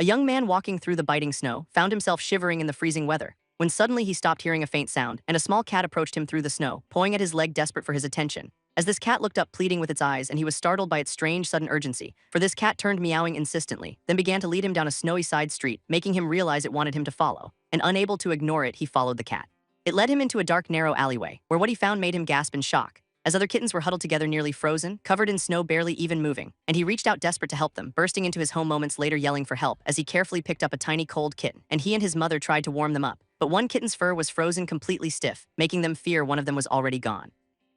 A young man walking through the biting snow found himself shivering in the freezing weather, when suddenly he stopped hearing a faint sound, and a small cat approached him through the snow, pawing at his leg desperate for his attention. As this cat looked up pleading with its eyes, and he was startled by its strange sudden urgency, for this cat turned meowing insistently, then began to lead him down a snowy side street, making him realize it wanted him to follow, and unable to ignore it, he followed the cat. It led him into a dark narrow alleyway, where what he found made him gasp in shock, as other kittens were huddled together nearly frozen, covered in snow barely even moving, and he reached out desperate to help them, bursting into his home moments later yelling for help as he carefully picked up a tiny cold kitten, and he and his mother tried to warm them up, but one kitten's fur was frozen completely stiff, making them fear one of them was already gone.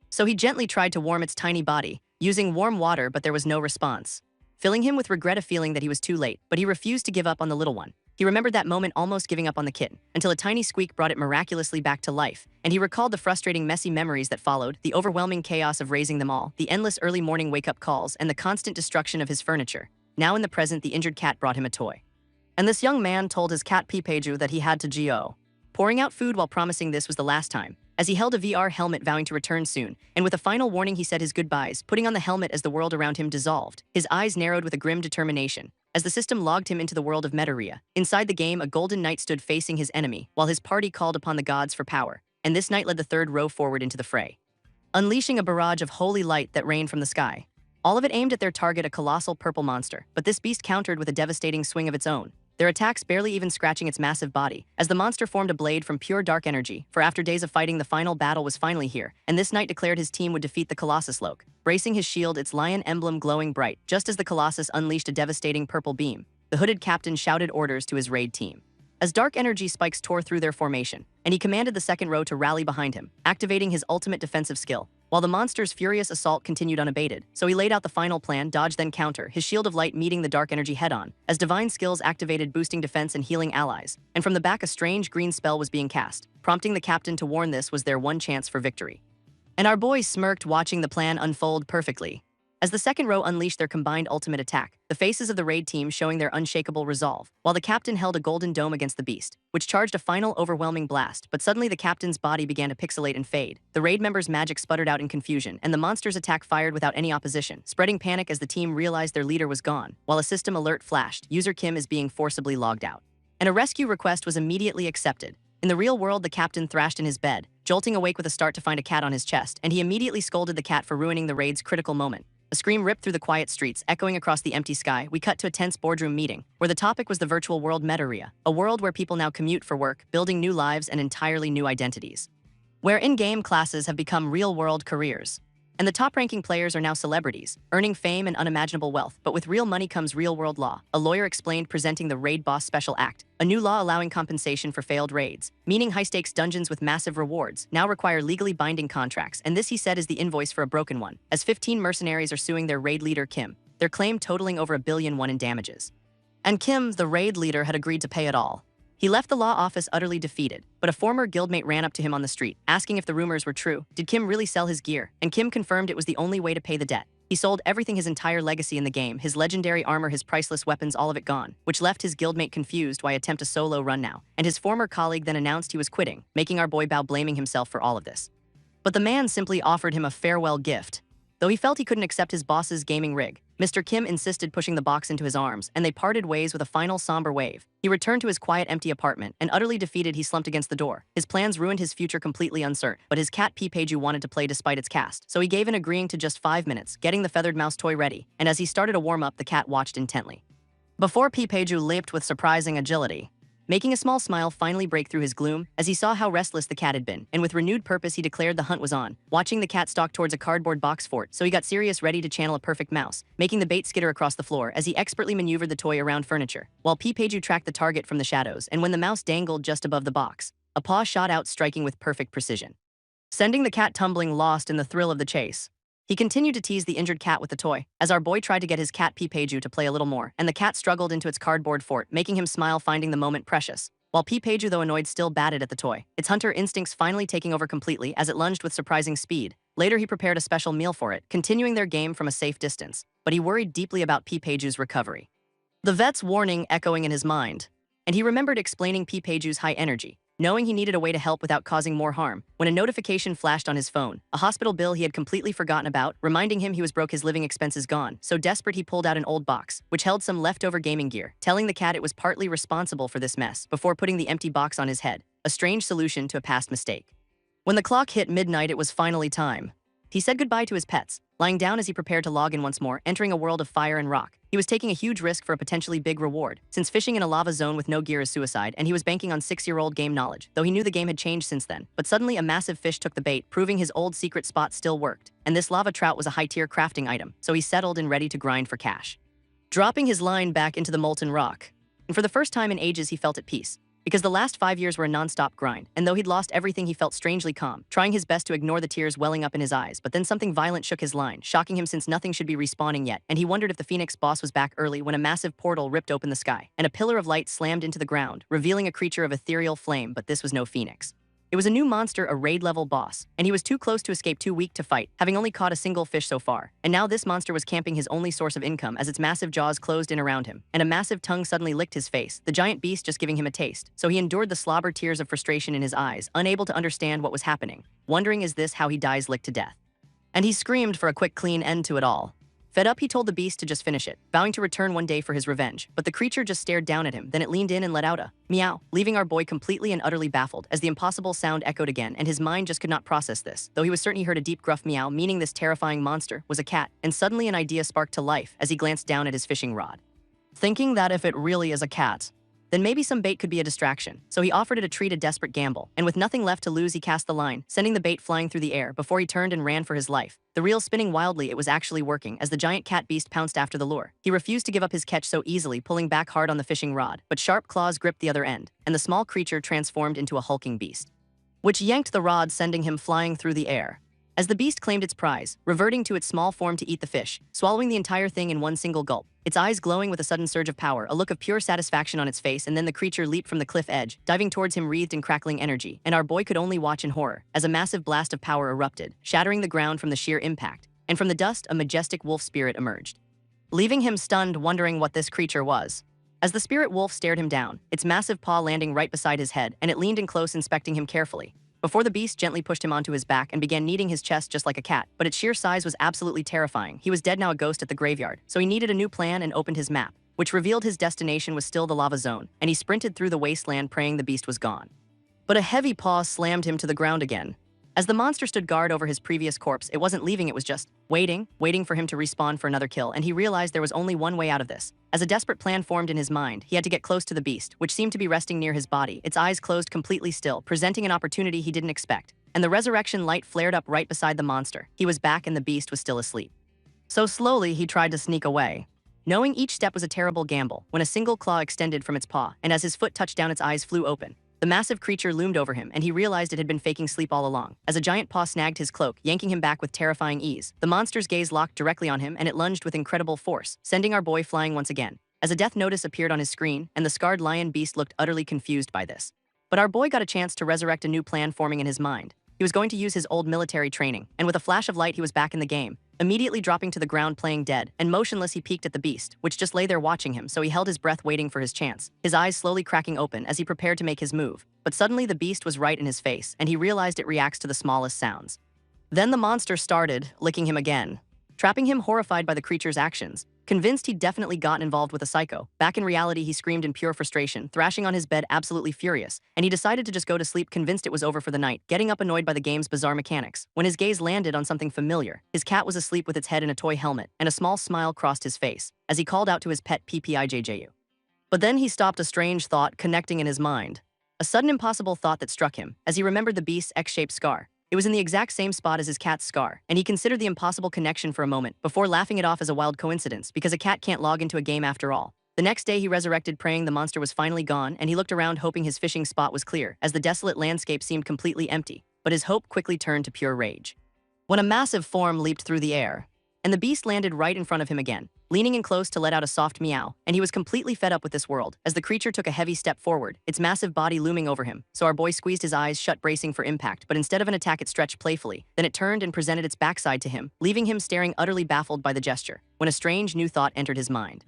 So he gently tried to warm its tiny body, using warm water, but there was no response, filling him with regret a feeling that he was too late, but he refused to give up on the little one. He remembered that moment almost giving up on the kitten, until a tiny squeak brought it miraculously back to life, and he recalled the frustrating messy memories that followed, the overwhelming chaos of raising them all, the endless early morning wake-up calls, and the constant destruction of his furniture. Now in the present, the injured cat brought him a toy. And this young man told his cat Pipeju that he had to go, pouring out food while promising this was the last time, as he held a VR helmet vowing to return soon, and with a final warning he said his goodbyes, putting on the helmet as the world around him dissolved, his eyes narrowed with a grim determination, as the system logged him into the world of Metaria. Inside the game, a golden knight stood facing his enemy, while his party called upon the gods for power, and this knight led the third row forward into the fray, unleashing a barrage of holy light that rained from the sky. All of it aimed at their target, a colossal purple monster, but this beast countered with a devastating swing of its own, their attacks barely even scratching its massive body, as the monster formed a blade from pure dark energy, for after days of fighting the final battle was finally here, and this knight declared his team would defeat the Colossus Loke, bracing his shield, its lion emblem glowing bright, just as the Colossus unleashed a devastating purple beam. The hooded captain shouted orders to his raid team, as dark energy spikes tore through their formation, and he commanded the second row to rally behind him, activating his ultimate defensive skill, while the monster's furious assault continued unabated. So he laid out the final plan: dodge then counter, his shield of light meeting the dark energy head-on, as divine skills activated, boosting defense and healing allies, and from the back a strange green spell was being cast, prompting the captain to warn this was their one chance for victory. And our boys smirked, watching the plan unfold perfectly. As the second row unleashed their combined ultimate attack, the faces of the raid team showing their unshakable resolve, while the captain held a golden dome against the beast, which charged a final overwhelming blast, but suddenly the captain's body began to pixelate and fade. The raid members' magic sputtered out in confusion, and the monster's attack fired without any opposition, spreading panic as the team realized their leader was gone, while a system alert flashed: user Kim is being forcibly logged out. And a rescue request was immediately accepted. In the real world, the captain thrashed in his bed, jolting awake with a start to find a cat on his chest, and he immediately scolded the cat for ruining the raid's critical moment. A scream ripped through the quiet streets, echoing across the empty sky. We cut to a tense boardroom meeting, where the topic was the virtual world Metaria, a world where people now commute for work, building new lives and entirely new identities, where in-game classes have become real-world careers. And the top-ranking players are now celebrities, earning fame and unimaginable wealth, but with real money comes real-world law, a lawyer explained, presenting the Raid Boss Special Act, a new law allowing compensation for failed raids, meaning high-stakes dungeons with massive rewards now require legally binding contracts, and this, he said, is the invoice for a broken one, as 15 mercenaries are suing their raid leader Kim, their claim totaling over $1 billion in damages. And Kim, the raid leader, had agreed to pay it all. He left the law office utterly defeated, but a former guildmate ran up to him on the street, asking if the rumors were true. Did Kim really sell his gear? And Kim confirmed it was the only way to pay the debt. He sold everything, his entire legacy in the game, his legendary armor, his priceless weapons, all of it gone, which left his guildmate confused why attempt a solo run now. And his former colleague then announced he was quitting, making our boy bow, blaming himself for all of this. But the man simply offered him a farewell gift. Though he felt he couldn't accept his boss's gaming rig, Mr. Kim insisted, pushing the box into his arms, and they parted ways with a final somber wave. He returned to his quiet, empty apartment, and utterly defeated, he slumped against the door. His plans ruined, his future completely uncertain, but his cat Pipeju wanted to play despite its cast, so he gave in, agreeing to just 5 minutes, getting the feathered mouse toy ready, and as he started to warm up, the cat watched intently. Before Pipeju leaped with surprising agility, making a small smile finally break through his gloom as he saw how restless the cat had been, and with renewed purpose he declared the hunt was on, watching the cat stalk towards a cardboard box fort, so he got serious, ready to channel a perfect mouse, making the bait skitter across the floor as he expertly maneuvered the toy around furniture, while Pipeju tracked the target from the shadows, and when the mouse dangled just above the box, a paw shot out, striking with perfect precision, sending the cat tumbling, lost in the thrill of the chase. He continued to tease the injured cat with the toy, as our boy tried to get his cat Pipeju to play a little more, and the cat struggled into its cardboard fort, making him smile, finding the moment precious. While Pipeju, though annoyed, still batted at the toy, its hunter instincts finally taking over completely as it lunged with surprising speed. Later he prepared a special meal for it, continuing their game from a safe distance, but he worried deeply about Pipeju's recovery, the vet's warning echoing in his mind. And he remembered explaining Pipeju's high energy, knowing he needed a way to help without causing more harm, when a notification flashed on his phone, a hospital bill he had completely forgotten about, reminding him he was broke, his living expenses gone. So desperate he pulled out an old box, which held some leftover gaming gear, telling the cat it was partly responsible for this mess, before putting the empty box on his head, a strange solution to a past mistake. When the clock hit midnight, it was finally time. He said goodbye to his pets, lying down as he prepared to log in once more, entering a world of fire and rock. He was taking a huge risk for a potentially big reward, since fishing in a lava zone with no gear is suicide, and he was banking on 6-year-old game knowledge, though he knew the game had changed since then. But suddenly a massive fish took the bait, proving his old secret spot still worked, and this lava trout was a high-tier crafting item, so he settled and ready to grind for cash. Dropping his line back into the molten rock, and for the first time in ages he felt at peace. Because the last 5 years were a non-stop grind, and though he'd lost everything he felt strangely calm, trying his best to ignore the tears welling up in his eyes, but then something violent shook his line, shocking him since nothing should be respawning yet, and he wondered if the Phoenix boss was back early when a massive portal ripped open the sky, and a pillar of light slammed into the ground, revealing a creature of ethereal flame, but this was no Phoenix. It was a new monster, a raid-level boss, and he was too close to escape, too weak to fight, having only caught a single fish so far. And now this monster was camping his only source of income as its massive jaws closed in around him, and a massive tongue suddenly licked his face, the giant beast just giving him a taste. So he endured the slobber tears of frustration in his eyes, unable to understand what was happening, wondering is this how he dies licked to death. And he screamed for a quick clean end to it all. Fed up, he told the beast to just finish it, vowing to return one day for his revenge, but the creature just stared down at him, then it leaned in and let out a meow, leaving our boy completely and utterly baffled as the impossible sound echoed again, and his mind just could not process this, though he was certain he heard a deep gruff meow, meaning this terrifying monster was a cat, and suddenly an idea sparked to life as he glanced down at his fishing rod. Thinking that if it really is a cat, then maybe some bait could be a distraction, so he offered it a treat, a desperate gamble, and with nothing left to lose he cast the line, sending the bait flying through the air before he turned and ran for his life. The reel spinning wildly, it was actually working as the giant cat beast pounced after the lure. He refused to give up his catch so easily, pulling back hard on the fishing rod, but sharp claws gripped the other end, and the small creature transformed into a hulking beast, which yanked the rod, sending him flying through the air. As the beast claimed its prize, reverting to its small form to eat the fish, swallowing the entire thing in one single gulp, its eyes glowing with a sudden surge of power, a look of pure satisfaction on its face, and then the creature leaped from the cliff edge, diving towards him wreathed in crackling energy, and our boy could only watch in horror as a massive blast of power erupted, shattering the ground from the sheer impact, and from the dust a majestic wolf spirit emerged, leaving him stunned, wondering what this creature was. As the spirit wolf stared him down, its massive paw landing right beside his head, and it leaned in close, inspecting him carefully, before the beast gently pushed him onto his back and began kneading his chest just like a cat, but its sheer size was absolutely terrifying. He was dead, now a ghost at the graveyard, so he needed a new plan and opened his map, which revealed his destination was still the lava zone, and he sprinted through the wasteland praying the beast was gone. But a heavy paw slammed him to the ground again. As the monster stood guard over his previous corpse, it wasn't leaving, it was just waiting for him to respawn for another kill, and he realized there was only one way out of this. As a desperate plan formed in his mind, he had to get close to the beast, which seemed to be resting near his body, its eyes closed completely still, presenting an opportunity he didn't expect. And the resurrection light flared up right beside the monster. He was back and the beast was still asleep. So slowly he tried to sneak away, knowing each step was a terrible gamble, when a single claw extended from its paw, and as his foot touched down, its eyes flew open. The massive creature loomed over him, and he realized it had been faking sleep all along. As a giant paw snagged his cloak, yanking him back with terrifying ease, the monster's gaze locked directly on him, and it lunged with incredible force, sending our boy flying once again. As a death notice appeared on his screen, and the scarred lion beast looked utterly confused by this. But our boy got a chance to resurrect, a new plan forming in his mind. He was going to use his old military training, and with a flash of light he was back in the game. Immediately dropping to the ground playing dead, and motionless he peeked at the beast, which just lay there watching him, so he held his breath waiting for his chance, his eyes slowly cracking open as he prepared to make his move. But suddenly the beast was right in his face, and he realized it reacts to the smallest sounds. Then the monster started licking him again, trapping him, horrified by the creature's actions. Convinced he'd definitely gotten involved with a psycho, back in reality he screamed in pure frustration, thrashing on his bed absolutely furious, and he decided to just go to sleep, convinced it was over for the night, getting up annoyed by the game's bizarre mechanics. When his gaze landed on something familiar, his cat was asleep with its head in a toy helmet, and a small smile crossed his face, as he called out to his pet PPIJJU. But then he stopped, a strange thought connecting in his mind. A sudden impossible thought that struck him, as he remembered the beast's X-shaped scar. It was in the exact same spot as his cat's scar, and he considered the impossible connection for a moment, before laughing it off as a wild coincidence, because a cat can't log into a game after all. The next day he resurrected, praying the monster was finally gone, and he looked around hoping his fishing spot was clear, as the desolate landscape seemed completely empty. But his hope quickly turned to pure rage, when a massive form leaped through the air, and the beast landed right in front of him again, leaning in close to let out a soft meow, and he was completely fed up with this world, as the creature took a heavy step forward, its massive body looming over him, so our boy squeezed his eyes shut, bracing for impact, but instead of an attack it stretched playfully, then it turned and presented its backside to him, leaving him staring utterly baffled by the gesture, when a strange new thought entered his mind.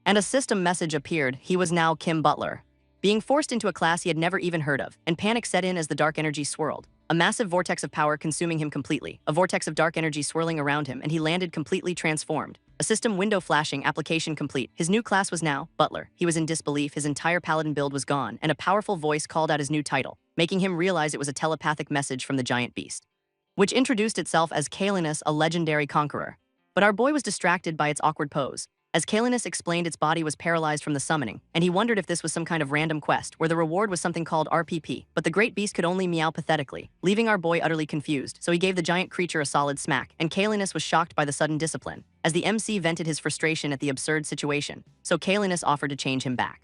And a system message appeared. He was now Kim Butler. being forced into a class he had never even heard of, and panic set in as the dark energy swirled. A massive vortex of power consuming him completely, a vortex of dark energy swirling around him, and he landed completely transformed. A system window flashing, application complete. His new class was now Butler. He was in disbelief, his entire paladin build was gone, and a powerful voice called out his new title, making him realize it was a telepathic message from the giant beast, which introduced itself as Kalinus, a legendary conqueror. But our boy was distracted by its awkward pose, as Kalinus explained its body was paralyzed from the summoning, and he wondered if this was some kind of random quest, where the reward was something called RPP, but the great beast could only meow pathetically, leaving our boy utterly confused, so he gave the giant creature a solid smack, and Kalinus was shocked by the sudden discipline, as the MC vented his frustration at the absurd situation, so Kalinus offered to change him back.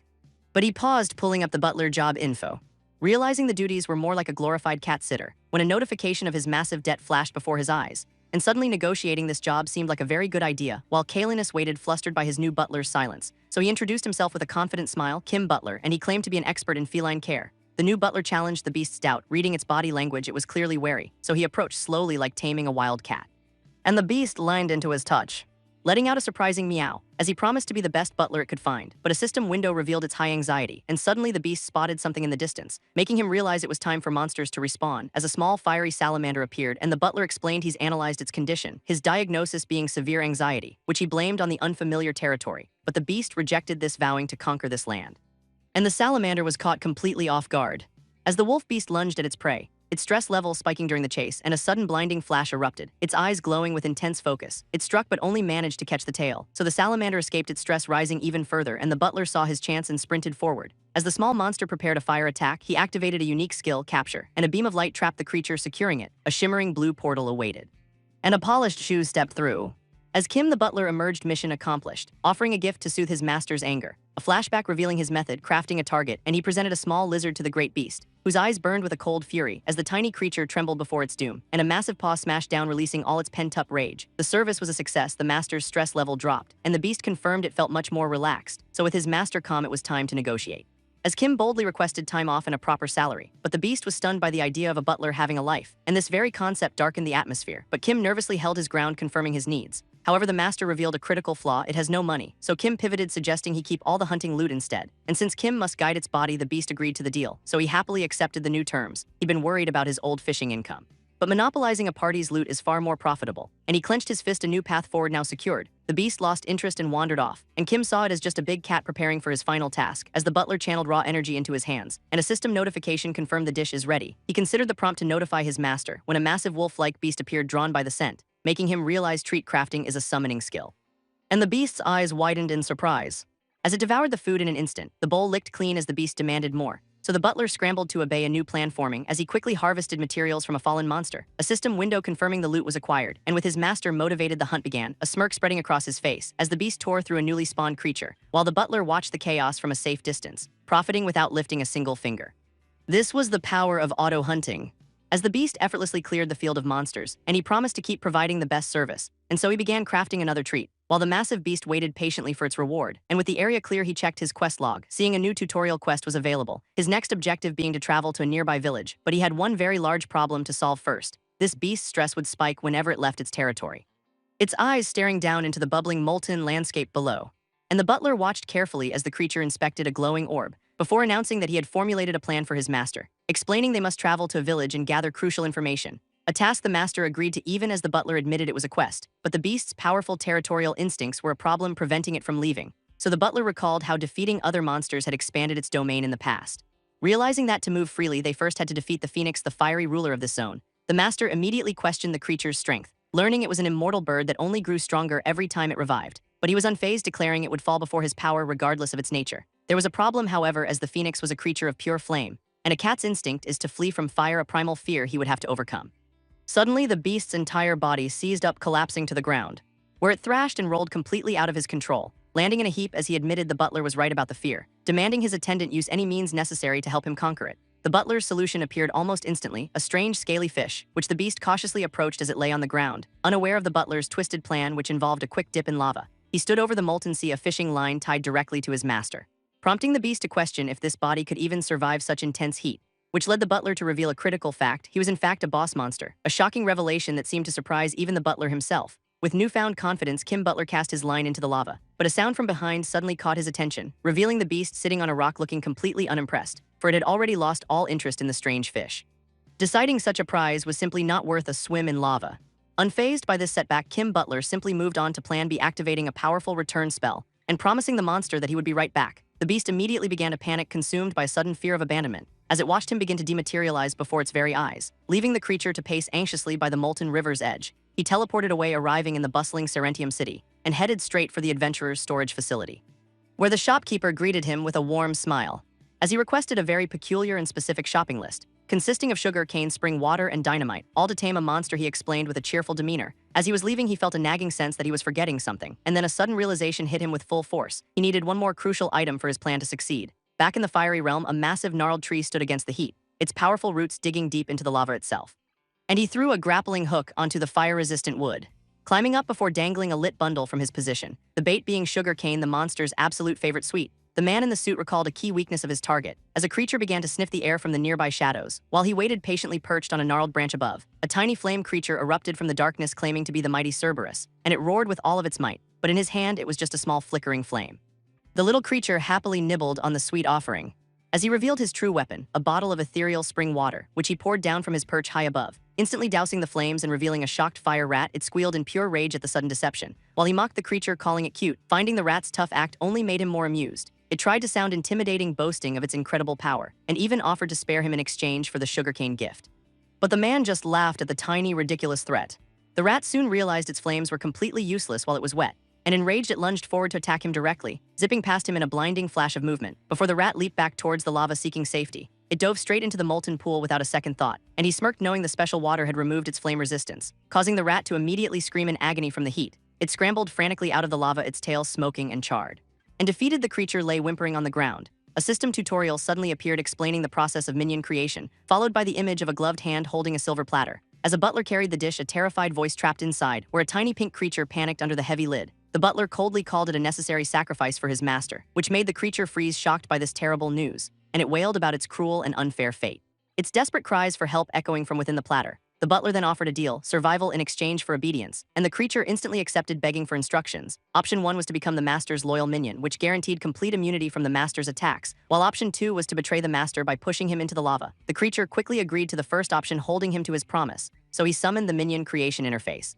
But he paused, pulling up the Butler job info, realizing the duties were more like a glorified cat sitter, when a notification of his massive debt flashed before his eyes, and suddenly negotiating this job seemed like a very good idea, while Kalinus waited flustered by his new butler's silence. So he introduced himself with a confident smile, Kim Butler, and he claimed to be an expert in feline care. The new butler challenged the beast's doubt, reading its body language it was clearly wary, so he approached slowly like taming a wild cat. And the beast leaned into his touch, letting out a surprising meow, as he promised to be the best butler it could find. But a system window revealed its high anxiety, and suddenly the beast spotted something in the distance, making him realize it was time for monsters to respawn, as a small fiery salamander appeared, and the butler explained he's analyzed its condition, his diagnosis being severe anxiety, which he blamed on the unfamiliar territory. But the beast rejected this, vowing to conquer this land. And the salamander was caught completely off guard, as the wolf beast lunged at its prey, its stress level spiking during the chase, and a sudden blinding flash erupted, its eyes glowing with intense focus. It struck but only managed to catch the tail, so the salamander escaped, its stress rising even further, and the butler saw his chance and sprinted forward. As the small monster prepared a fire attack, he activated a unique skill, Capture, and a beam of light trapped the creature, securing it. A shimmering blue portal awaited, and a polished shoe stepped through. As Kim the butler emerged, mission accomplished, offering a gift to soothe his master's anger. A flashback revealing his method, crafting a target, and he presented a small lizard to the great beast, whose eyes burned with a cold fury as the tiny creature trembled before its doom, and a massive paw smashed down, releasing all its pent-up rage. The service was a success, the master's stress level dropped, and the beast confirmed it felt much more relaxed, so with his master calm, it was time to negotiate. As Kim boldly requested time off and a proper salary, but the beast was stunned by the idea of a butler having a life, and this very concept darkened the atmosphere. But Kim nervously held his ground, confirming his needs. However, the master revealed a critical flaw: it has no money, so Kim pivoted, suggesting he keep all the hunting loot instead. And since Kim must guide its body, the beast agreed to the deal, so he happily accepted the new terms. He'd been worried about his old fishing income, but monopolizing a party's loot is far more profitable, and he clenched his fist, a new path forward now secured. The beast lost interest and wandered off, and Kim saw it as just a big cat preparing for his final task, as the butler channeled raw energy into his hands, and a system notification confirmed the dish is ready. He considered the prompt to notify his master, when a massive wolf-like beast appeared, drawn by the scent, making him realize treat crafting is a summoning skill. And the beast's eyes widened in surprise. As it devoured the food in an instant, the bowl licked clean as the beast demanded more. So the butler scrambled to obey, a new plan forming as he quickly harvested materials from a fallen monster. A system window confirming the loot was acquired, and with his master motivated, the hunt began, a smirk spreading across his face as the beast tore through a newly spawned creature, while the butler watched the chaos from a safe distance, profiting without lifting a single finger. This was the power of auto-hunting, as the beast effortlessly cleared the field of monsters, and he promised to keep providing the best service, and so he began crafting another treat, while the massive beast waited patiently for its reward. And with the area clear, he checked his quest log, seeing a new tutorial quest was available, his next objective being to travel to a nearby village. But he had one very large problem to solve first. This beast's stress would spike whenever it left its territory, its eyes staring down into the bubbling molten landscape below. And the butler watched carefully as the creature inspected a glowing orb, before announcing that he had formulated a plan for his master, explaining they must travel to a village and gather crucial information. A task the master agreed to, even as the butler admitted it was a quest, but the beast's powerful territorial instincts were a problem, preventing it from leaving. So the butler recalled how defeating other monsters had expanded its domain in the past. Realizing that to move freely, they first had to defeat the phoenix, the fiery ruler of this zone. The master immediately questioned the creature's strength, learning it was an immortal bird that only grew stronger every time it revived. But he was unfazed, declaring it would fall before his power regardless of its nature. There was a problem, however, as the phoenix was a creature of pure flame, and a cat's instinct is to flee from fire, a primal fear he would have to overcome. Suddenly, the beast's entire body seized up, collapsing to the ground, where it thrashed and rolled completely out of his control, landing in a heap as he admitted the butler was right about the fear, demanding his attendant use any means necessary to help him conquer it. The butler's solution appeared almost instantly, a strange scaly fish, which the beast cautiously approached as it lay on the ground, unaware of the butler's twisted plan, which involved a quick dip in lava. He stood over the molten sea, a fishing line tied directly to his master, prompting the beast to question if this body could even survive such intense heat, which led the butler to reveal a critical fact: he was in fact a boss monster, a shocking revelation that seemed to surprise even the butler himself. With newfound confidence, Kim Butler cast his line into the lava, but but a sound from behind suddenly caught his attention, revealing the beast sitting on a rock looking completely unimpressed, for it had already lost all interest in the strange fish. Deciding such a prize was simply not worth a swim in lava. Unfazed by this setback, Kim Butler simply moved on to plan B, activating a powerful return spell and promising the monster that he would be right back. The beast immediately began to panic, consumed by a sudden fear of abandonment, as it watched him begin to dematerialize before its very eyes. Leaving the creature to pace anxiously by the molten river's edge, he teleported away, arriving in the bustling Serentium city, and headed straight for the adventurer's storage facility, where the shopkeeper greeted him with a warm smile, as he requested a very peculiar and specific shopping list, consisting of sugar cane, spring water, and dynamite, all to tame a monster, he explained with a cheerful demeanor. As he was leaving, he felt a nagging sense that he was forgetting something, and then a sudden realization hit him with full force. He needed one more crucial item for his plan to succeed. Back in the fiery realm, a massive gnarled tree stood against the heat, its powerful roots digging deep into the lava itself. And he threw a grappling hook onto the fire-resistant wood, climbing up before dangling a lit bundle from his position, the bait being sugar cane, the monster's absolute favorite sweet. The man in the suit recalled a key weakness of his target, as a creature began to sniff the air from the nearby shadows. While he waited patiently perched on a gnarled branch above, a tiny flame creature erupted from the darkness, claiming to be the mighty Cerberus, and it roared with all of its might, but in his hand it was just a small flickering flame. The little creature happily nibbled on the sweet offering, as he revealed his true weapon, a bottle of ethereal spring water, which he poured down from his perch high above, instantly dousing the flames and revealing a shocked fire rat. It squealed in pure rage at the sudden deception, while he mocked the creature, calling it cute. Finding the rat's tough act only made him more amused. It tried to sound intimidating, boasting of its incredible power, and even offered to spare him in exchange for the sugarcane gift. But the man just laughed at the tiny, ridiculous threat. The rat soon realized its flames were completely useless while it was wet, and enraged it lunged forward to attack him directly, zipping past him in a blinding flash of movement. Before the rat leaped back towards the lava seeking safety, it dove straight into the molten pool without a second thought, and he smirked, knowing the special water had removed its flame resistance, causing the rat to immediately scream in agony from the heat. It scrambled frantically out of the lava, its tail smoking and charred. And defeated, the creature lay whimpering on the ground. A system tutorial suddenly appeared explaining the process of minion creation, followed by the image of a gloved hand holding a silver platter. As a butler carried the dish, a terrified voice trapped inside, where a tiny pink creature panicked under the heavy lid. The butler coldly called it a necessary sacrifice for his master, which made the creature freeze, shocked by this terrible news, and it wailed about its cruel and unfair fate, its desperate cries for help echoing from within the platter. The butler then offered a deal, survival in exchange for obedience, and the creature instantly accepted, begging for instructions. Option 1 was to become the master's loyal minion, which guaranteed complete immunity from the master's attacks, while option 2 was to betray the master by pushing him into the lava. The creature quickly agreed to the first option, holding him to his promise, so he summoned the minion creation interface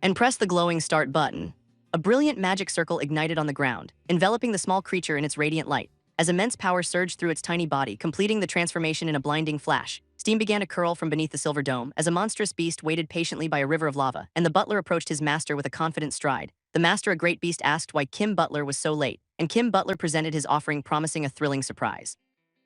and pressed the glowing start button. A brilliant magic circle ignited on the ground, enveloping the small creature in its radiant light. As immense power surged through its tiny body, completing the transformation in a blinding flash, steam began to curl from beneath the silver dome as a monstrous beast waited patiently by a river of lava, and the butler approached his master with a confident stride. The master, a great beast, asked why Kim Butler was so late, and Kim Butler presented his offering, promising a thrilling surprise.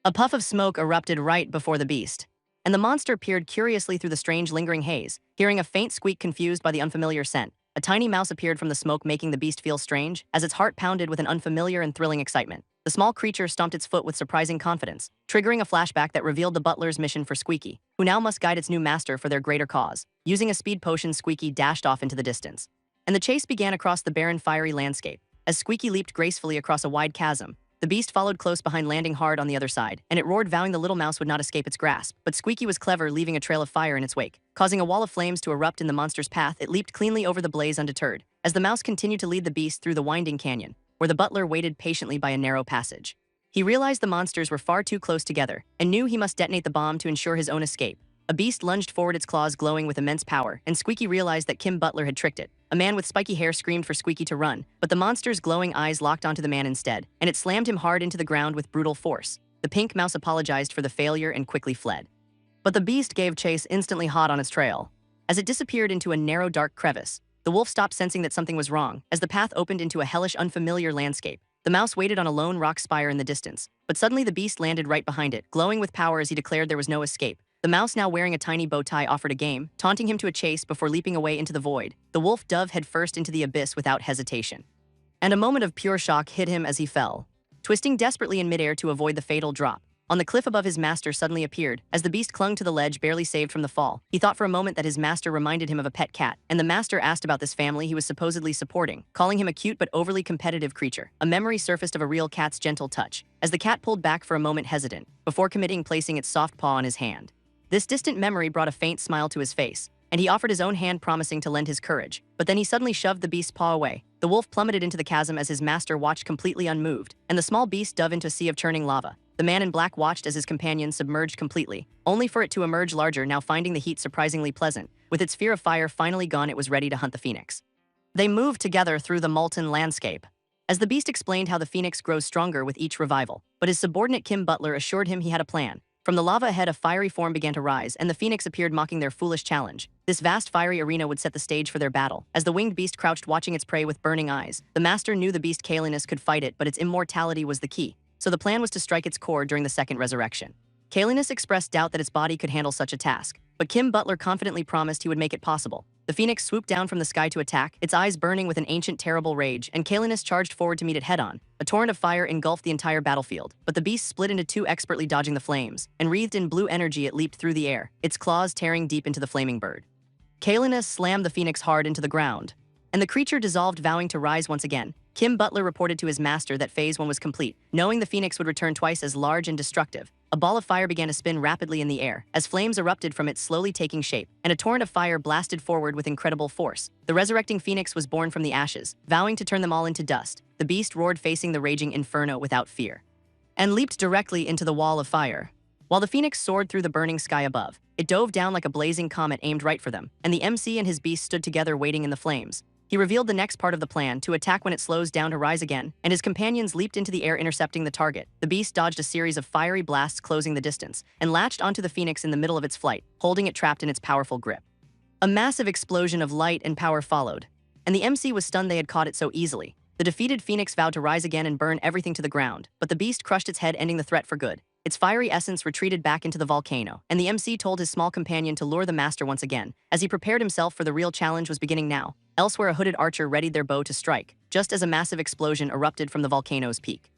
A puff of smoke erupted right before the beast, and the monster peered curiously through the strange lingering haze, hearing a faint squeak confused by the unfamiliar scent. A tiny mouse appeared from the smoke, making the beast feel strange, as its heart pounded with an unfamiliar and thrilling excitement. The small creature stomped its foot with surprising confidence, triggering a flashback that revealed the butler's mission for Squeaky, who now must guide its new master for their greater cause. Using a speed potion, Squeaky dashed off into the distance, and the chase began across the barren, fiery landscape. As Squeaky leaped gracefully across a wide chasm, the beast followed close behind, landing hard on the other side, and it roared, vowing the little mouse would not escape its grasp. But Squeaky was clever, leaving a trail of fire in its wake, causing a wall of flames to erupt in the monster's path. It leaped cleanly over the blaze undeterred, as the mouse continued to lead the beast through the winding canyon, where the butler waited patiently by a narrow passage. He realized the monsters were far too close together, and knew he must detonate the bomb to ensure his own escape. A beast lunged forward, its claws glowing with immense power, and Squeaky realized that Kim Butler had tricked it. A man with spiky hair screamed for Squeaky to run, but the monster's glowing eyes locked onto the man instead, and it slammed him hard into the ground with brutal force. The pink mouse apologized for the failure and quickly fled. But the beast gave chase, instantly hot on its trail. As it disappeared into a narrow, dark crevice, the wolf stopped, sensing that something was wrong, as the path opened into a hellish, unfamiliar landscape. The mouse waited on a lone rock spire in the distance, but suddenly the beast landed right behind it, glowing with power as he declared there was no escape. The mouse, now wearing a tiny bow tie, offered a game, taunting him to a chase before leaping away into the void. The wolf dove headfirst into the abyss without hesitation, and a moment of pure shock hit him as he fell, twisting desperately in midair to avoid the fatal drop. On the cliff above, his master suddenly appeared. As the beast clung to the ledge, barely saved from the fall, he thought for a moment that his master reminded him of a pet cat, and the master asked about this family he was supposedly supporting, calling him a cute but overly competitive creature. A memory surfaced of a real cat's gentle touch, as the cat pulled back for a moment, hesitant, before committing, placing its soft paw on his hand. This distant memory brought a faint smile to his face, and he offered his own hand, promising to lend his courage. But then he suddenly shoved the beast's paw away. The wolf plummeted into the chasm as his master watched completely unmoved, and the small beast dove into a sea of churning lava. The man in black watched as his companion submerged completely, only for it to emerge larger, now finding the heat surprisingly pleasant. With its fear of fire finally gone, it was ready to hunt the phoenix. They moved together through the molten landscape, as the beast explained how the phoenix grows stronger with each revival. But his subordinate Kim Butler assured him he had a plan. From the lava ahead, a fiery form began to rise, and the phoenix appeared, mocking their foolish challenge. This vast fiery arena would set the stage for their battle. As the winged beast crouched watching its prey with burning eyes, the master knew the beast Kalinus could fight it, but its immortality was the key. So the plan was to strike its core during the second resurrection. Kalinus expressed doubt that its body could handle such a task, but Kim Butler confidently promised he would make it possible. The phoenix swooped down from the sky to attack, its eyes burning with an ancient terrible rage, and Kalinus charged forward to meet it head-on. A torrent of fire engulfed the entire battlefield, but the beast split into two, expertly dodging the flames, and wreathed in blue energy it leaped through the air, its claws tearing deep into the flaming bird. Kalinus slammed the phoenix hard into the ground, and the creature dissolved, vowing to rise once again. Kim Butler reported to his master that Phase 1 was complete, knowing the phoenix would return twice as large and destructive. A ball of fire began to spin rapidly in the air, as flames erupted from it, slowly taking shape, and a torrent of fire blasted forward with incredible force. The resurrecting phoenix was born from the ashes, vowing to turn them all into dust. The beast roared, facing the raging inferno without fear, and leaped directly into the wall of fire. While the phoenix soared through the burning sky above, it dove down like a blazing comet aimed right for them, and the MC and his beast stood together waiting in the flames. He revealed the next part of the plan: to attack when it slows down to rise again, and his companions leaped into the air, intercepting the target. The beast dodged a series of fiery blasts, closing the distance, and latched onto the phoenix in the middle of its flight, holding it trapped in its powerful grip. A massive explosion of light and power followed, and the MC was stunned they had caught it so easily. The defeated phoenix vowed to rise again and burn everything to the ground, but the beast crushed its head, ending the threat for good. Its fiery essence retreated back into the volcano, and the MC told his small companion to lure the master once again, as he prepared himself for the real challenge was beginning now. Elsewhere, a hooded archer readied their bow to strike, just as a massive explosion erupted from the volcano's peak.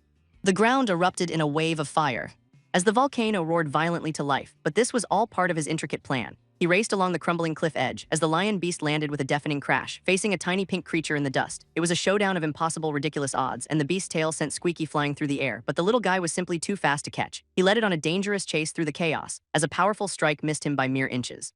The ground erupted in a wave of fire, as the volcano roared violently to life, but this was all part of his intricate plan. He raced along the crumbling cliff edge as the lion beast landed with a deafening crash, facing a tiny pink creature in the dust. It was a showdown of impossible, ridiculous odds, and the beast's tail sent Squeaky flying through the air, but the little guy was simply too fast to catch. He led it on a dangerous chase through the chaos, as a powerful strike missed him by mere inches,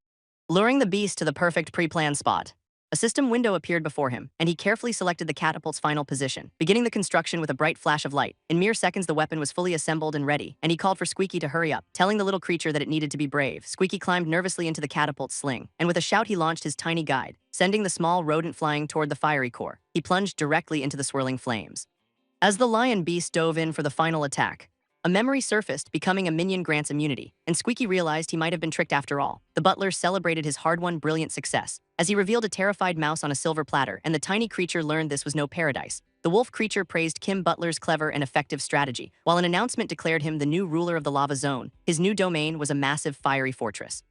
luring the beast to the perfect pre-planned spot. A system window appeared before him, and he carefully selected the catapult's final position, beginning the construction with a bright flash of light. In mere seconds, the weapon was fully assembled and ready, and he called for Squeaky to hurry up, telling the little creature that it needed to be brave. Squeaky climbed nervously into the catapult's sling, and with a shout he launched his tiny guide, sending the small rodent flying toward the fiery core. He plunged directly into the swirling flames. As the lion beast dove in for the final attack, a memory surfaced, becoming a minion grants immunity, and Squeaky realized he might have been tricked after all. The butler celebrated his hard-won brilliant success, as he revealed a terrified mouse on a silver platter, and the tiny creature learned this was no paradise. The wolf creature praised Kim Butler's clever and effective strategy, while an announcement declared him the new ruler of the lava zone. His new domain was a massive fiery fortress,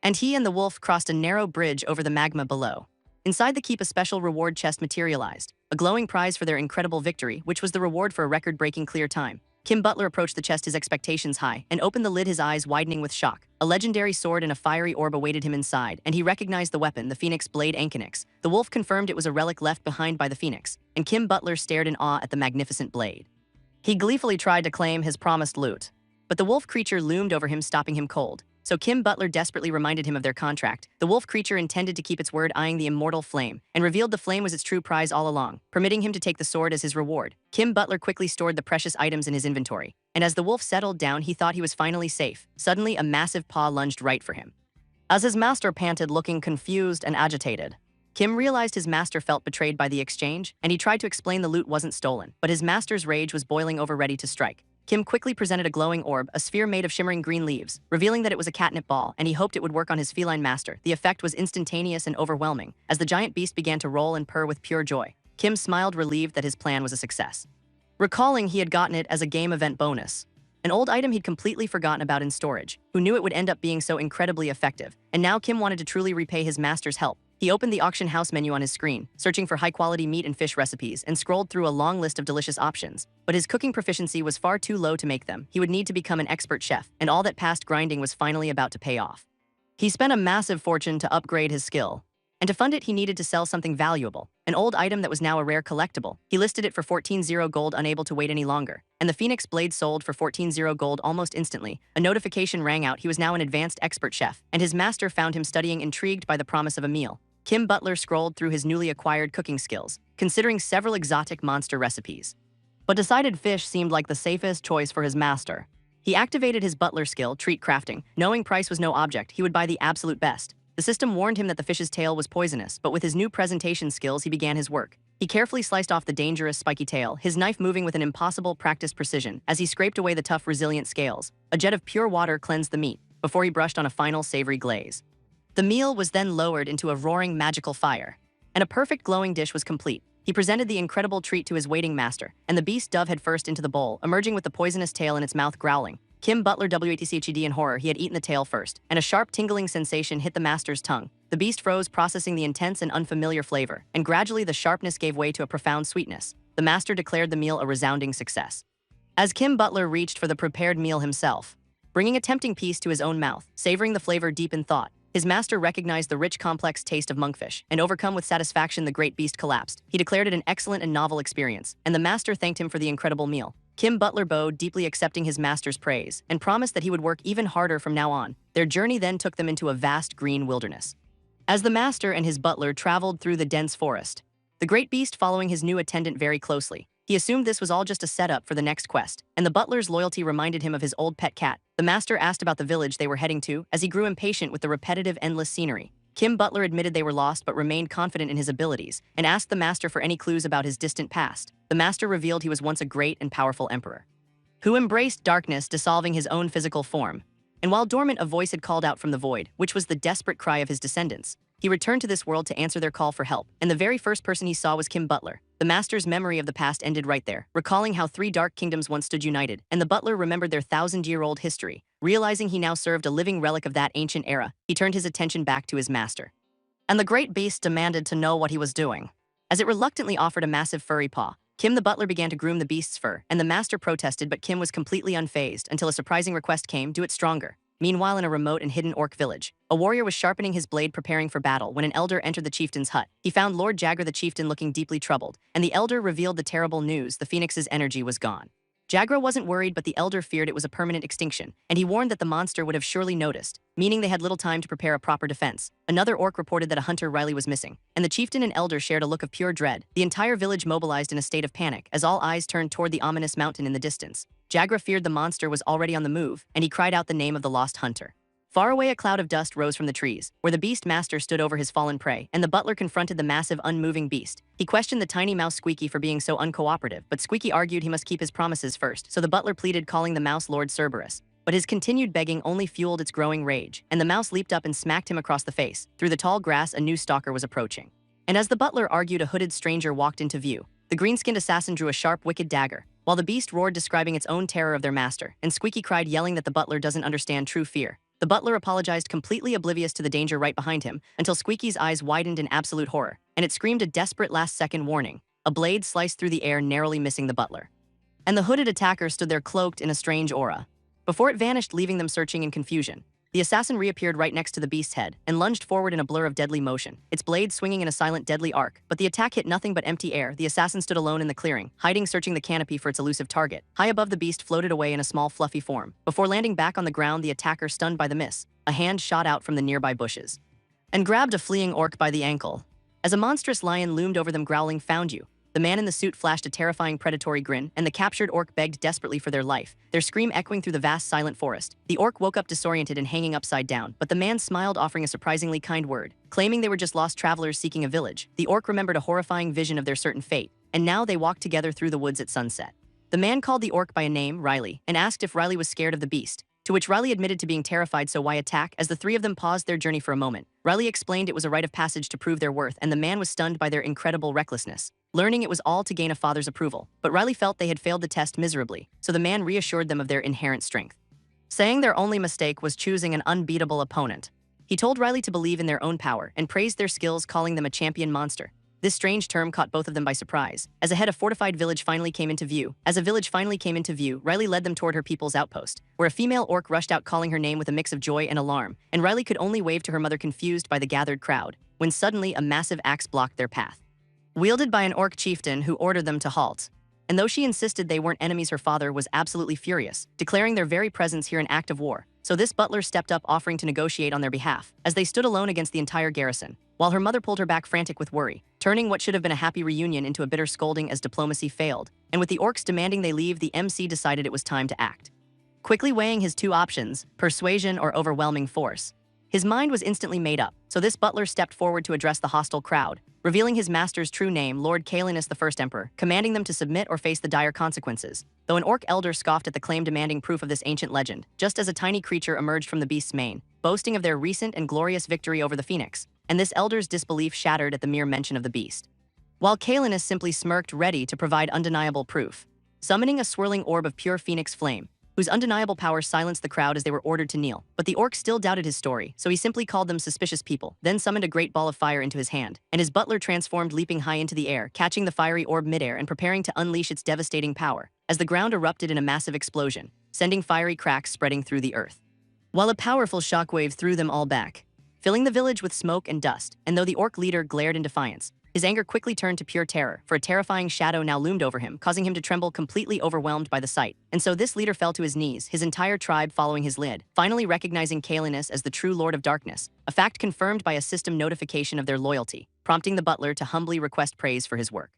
and he and the wolf crossed a narrow bridge over the magma below. Inside the keep, a special reward chest materialized, a glowing prize for their incredible victory, which was the reward for a record-breaking clear time. Kim Butler approached the chest, his expectations high, and opened the lid, his eyes widening with shock. A legendary sword and a fiery orb awaited him inside, and he recognized the weapon, the Phoenix Blade Ankinix. The wolf confirmed it was a relic left behind by the Phoenix, and Kim Butler stared in awe at the magnificent blade. He gleefully tried to claim his promised loot, but the wolf creature loomed over him, stopping him cold. So Kim Butler desperately reminded him of their contract. The wolf creature intended to keep its word, eyeing the immortal flame, and revealed the flame was its true prize all along, permitting him to take the sword as his reward. Kim Butler quickly stored the precious items in his inventory, and as the wolf settled down, he thought he was finally safe. Suddenly, a massive paw lunged right for him. As his master panted, looking confused and agitated, Kim realized his master felt betrayed by the exchange, and he tried to explain the loot wasn't stolen, but his master's rage was boiling over, ready to strike. Kim quickly presented a glowing orb, a sphere made of shimmering green leaves, revealing that it was a catnip ball, and he hoped it would work on his feline master. The effect was instantaneous and overwhelming, as the giant beast began to roll and purr with pure joy. Kim smiled, relieved that his plan was a success, recalling he had gotten it as a game event bonus, an old item he'd completely forgotten about in storage. Who knew it would end up being so incredibly effective? And now Kim wanted to truly repay his master's help. He opened the auction house menu on his screen, searching for high-quality meat and fish recipes, and scrolled through a long list of delicious options. But his cooking proficiency was far too low to make them. He would need to become an expert chef, and all that past grinding was finally about to pay off. He spent a massive fortune to upgrade his skill, And to fund it, he needed to sell something valuable, an old item that was now a rare collectible. He listed it for 14 gold, unable to wait any longer. And the Phoenix blade sold for 14 gold almost instantly. A notification rang out. He was now an advanced expert chef, and his master found him studying, intrigued by the promise of a meal. Kim Butler scrolled through his newly acquired cooking skills, considering several exotic monster recipes. But decided fish seemed like the safest choice for his master. He activated his butler skill, treat crafting. Knowing price was no object, he would buy the absolute best. The system warned him that the fish's tail was poisonous, but with his new presentation skills, he began his work. He carefully sliced off the dangerous, spiky tail, his knife moving with an impossible, practiced precision. As he scraped away the tough, resilient scales, a jet of pure water cleansed the meat, before he brushed on a final savory glaze. The meal was then lowered into a roaring, magical fire, and a perfect glowing dish was complete. He presented the incredible treat to his waiting master, and the beast dove headfirst into the bowl, emerging with the poisonous tail in its mouth, growling. Kim Butler WATCHED in horror. He had eaten the tail first, and a sharp, tingling sensation hit the master's tongue. The beast froze, processing the intense and unfamiliar flavor, and gradually the sharpness gave way to a profound sweetness. The master declared the meal a resounding success. As Kim Butler reached for the prepared meal himself, bringing a tempting piece to his own mouth, savoring the flavor deep in thought, his master recognized the rich, complex taste of monkfish, and overcome with satisfaction, the great beast collapsed. He declared it an excellent and novel experience, and the master thanked him for the incredible meal. Kim Butler bowed, deeply accepting his master's praise, and promised that he would work even harder from now on. Their journey then took them into a vast green wilderness. As the master and his butler traveled through the dense forest, the great beast following his new attendant very closely, he assumed this was all just a setup for the next quest, and the butler's loyalty reminded him of his old pet cat. The master asked about the village they were heading to, as he grew impatient with the repetitive, endless scenery. Kim Butler admitted they were lost but remained confident in his abilities, and asked the master for any clues about his distant past. The master revealed he was once a great and powerful emperor, who embraced darkness, dissolving his own physical form. And while dormant, a voice had called out from the void, which was the desperate cry of his descendants. He returned to this world to answer their call for help, and the very first person he saw was Kim Butler. The master's memory of the past ended right there, recalling how 3 dark kingdoms once stood united, and the butler remembered their 1,000-year-old history. Realizing he now served a living relic of that ancient era, he turned his attention back to his master. And the great beast demanded to know what he was doing. As it reluctantly offered a massive furry paw, Kim the butler began to groom the beast's fur, and the master protested, but Kim was completely unfazed until a surprising request came: do it stronger. Meanwhile, in a remote and hidden orc village, a warrior was sharpening his blade, preparing for battle, when an elder entered the chieftain's hut. He found Lord Jagger the chieftain looking deeply troubled, and the elder revealed the terrible news: the phoenix's energy was gone. Jagger wasn't worried, but the elder feared it was a permanent extinction, and he warned that the monster would have surely noticed, meaning they had little time to prepare a proper defense. Another orc reported that a hunter, Riley, was missing, and the chieftain and elder shared a look of pure dread. The entire village mobilized in a state of panic, as all eyes turned toward the ominous mountain in the distance. Jagger feared the monster was already on the move, and he cried out the name of the lost hunter. Far away, a cloud of dust rose from the trees, where the beast master stood over his fallen prey, and the butler confronted the massive, unmoving beast. He questioned the tiny mouse Squeaky for being so uncooperative, but Squeaky argued he must keep his promises first, so the butler pleaded, calling the mouse Lord Cerberus. But his continued begging only fueled its growing rage, and the mouse leaped up and smacked him across the face. Through the tall grass, a new stalker was approaching. And as the butler argued, a hooded stranger walked into view. The green-skinned assassin drew a sharp, wicked dagger, while the beast roared, describing its own terror of their master, and Squeaky cried, yelling that the butler doesn't understand true fear. The butler apologized, completely oblivious to the danger right behind him, until Squeaky's eyes widened in absolute horror, and it screamed a desperate last-second warning. A blade sliced through the air, narrowly missing the butler. And the hooded attacker stood there, cloaked in a strange aura, before it vanished, leaving them searching in confusion. The assassin reappeared right next to the beast's head and lunged forward in a blur of deadly motion, its blade swinging in a silent, deadly arc. But the attack hit nothing but empty air. The assassin stood alone in the clearing, hiding, searching the canopy for its elusive target. High above, the beast floated away in a small, fluffy form. Before landing back on the ground, the attacker, stunned by the miss, a hand shot out from the nearby bushes and grabbed a fleeing orc by the ankle. As a monstrous lion loomed over them, growling, "Found you." The man in the suit flashed a terrifying, predatory grin, and the captured orc begged desperately for their life, their scream echoing through the vast, silent forest. The orc woke up disoriented and hanging upside down, but the man smiled, offering a surprisingly kind word. Claiming they were just lost travelers seeking a village, the orc remembered a horrifying vision of their certain fate, and now they walked together through the woods at sunset. The man called the orc by a name, Riley, and asked if Riley was scared of the beast, to which Riley admitted to being terrified, so why attack? As the three of them paused their journey for a moment, Riley explained it was a rite of passage to prove their worth, and the man was stunned by their incredible recklessness, learning it was all to gain a father's approval. But Riley felt they had failed the test miserably, so the man reassured them of their inherent strength, saying their only mistake was choosing an unbeatable opponent. He told Riley to believe in their own power and praised their skills, calling them a champion monster. This strange term caught both of them by surprise. As a fortified village finally came into view, Riley led them toward her people's outpost, where a female orc rushed out calling her name with a mix of joy and alarm, and Riley could only wave to her mother confused by the gathered crowd, when suddenly a massive axe blocked their path. Wielded by an orc chieftain who ordered them to halt. And though she insisted they weren't enemies, her father was absolutely furious, declaring their very presence here an act of war. So this butler stepped up, offering to negotiate on their behalf, as they stood alone against the entire garrison, while her mother pulled her back frantic with worry, turning what should have been a happy reunion into a bitter scolding as diplomacy failed. And with the orcs demanding they leave, the MC decided it was time to act. Quickly weighing his two options, persuasion or overwhelming force, his mind was instantly made up, so this butler stepped forward to address the hostile crowd, revealing his master's true name, Lord Caelinus the First Emperor, commanding them to submit or face the dire consequences. Though an orc elder scoffed at the claim, demanding proof of this ancient legend, just as a tiny creature emerged from the beast's mane, boasting of their recent and glorious victory over the phoenix, and this elder's disbelief shattered at the mere mention of the beast. While Caelinus simply smirked, ready to provide undeniable proof, summoning a swirling orb of pure phoenix flame, whose undeniable power silenced the crowd as they were ordered to kneel. But the orc still doubted his story, so he simply called them suspicious people, then summoned a great ball of fire into his hand, and his butler transformed, leaping high into the air, catching the fiery orb midair and preparing to unleash its devastating power, as the ground erupted in a massive explosion, sending fiery cracks spreading through the earth, while a powerful shockwave threw them all back, filling the village with smoke and dust. And though the orc leader glared in defiance, his anger quickly turned to pure terror, for a terrifying shadow now loomed over him, causing him to tremble, completely overwhelmed by the sight. And so this leader fell to his knees, his entire tribe following his lead, finally recognizing Caelinus as the true Lord of Darkness, a fact confirmed by a system notification of their loyalty, prompting the butler to humbly request praise for his work.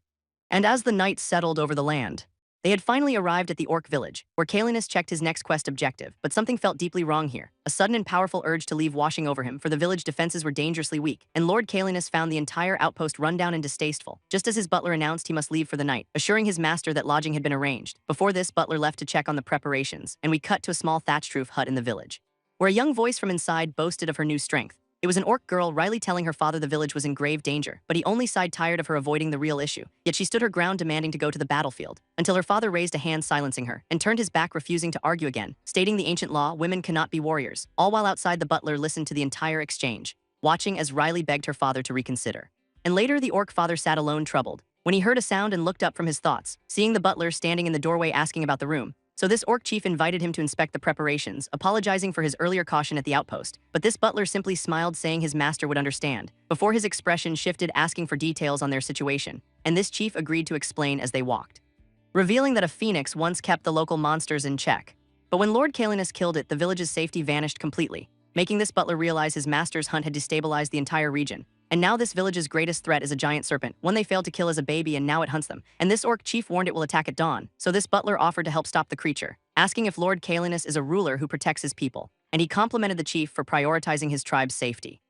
And as the night settled over the land, they had finally arrived at the orc village, where Caelinus checked his next quest objective, but something felt deeply wrong here. A sudden and powerful urge to leave washing over him, for the village defenses were dangerously weak, and Lord Caelinus found the entire outpost rundown and distasteful, just as his butler announced he must leave for the night, assuring his master that lodging had been arranged. Before this, butler left to check on the preparations, and we cut to a small thatched roof hut in the village, where a young voice from inside boasted of her new strength. It was an orc girl, Riley, telling her father the village was in grave danger, but he only sighed, tired of her avoiding the real issue. Yet she stood her ground, demanding to go to the battlefield, until her father raised a hand silencing her, and turned his back, refusing to argue again, stating the ancient law, women cannot be warriors. All while outside, the butler listened to the entire exchange, watching as Riley begged her father to reconsider. And later, the orc father sat alone, troubled, when he heard a sound and looked up from his thoughts, seeing the butler standing in the doorway asking about the room. So this orc chief invited him to inspect the preparations, apologizing for his earlier caution at the outpost. But this butler simply smiled, saying his master would understand, before his expression shifted, asking for details on their situation. And this chief agreed to explain as they walked, revealing that a phoenix once kept the local monsters in check. But when Lord Caelinus killed it, the village's safety vanished completely, making this butler realize his master's hunt had destabilized the entire region. And now this village's greatest threat is a giant serpent, one they failed to kill as a baby, and now it hunts them. And this orc chief warned it will attack at dawn, so this butler offered to help stop the creature, asking if Lord Caelinus is a ruler who protects his people. And he complimented the chief for prioritizing his tribe's safety,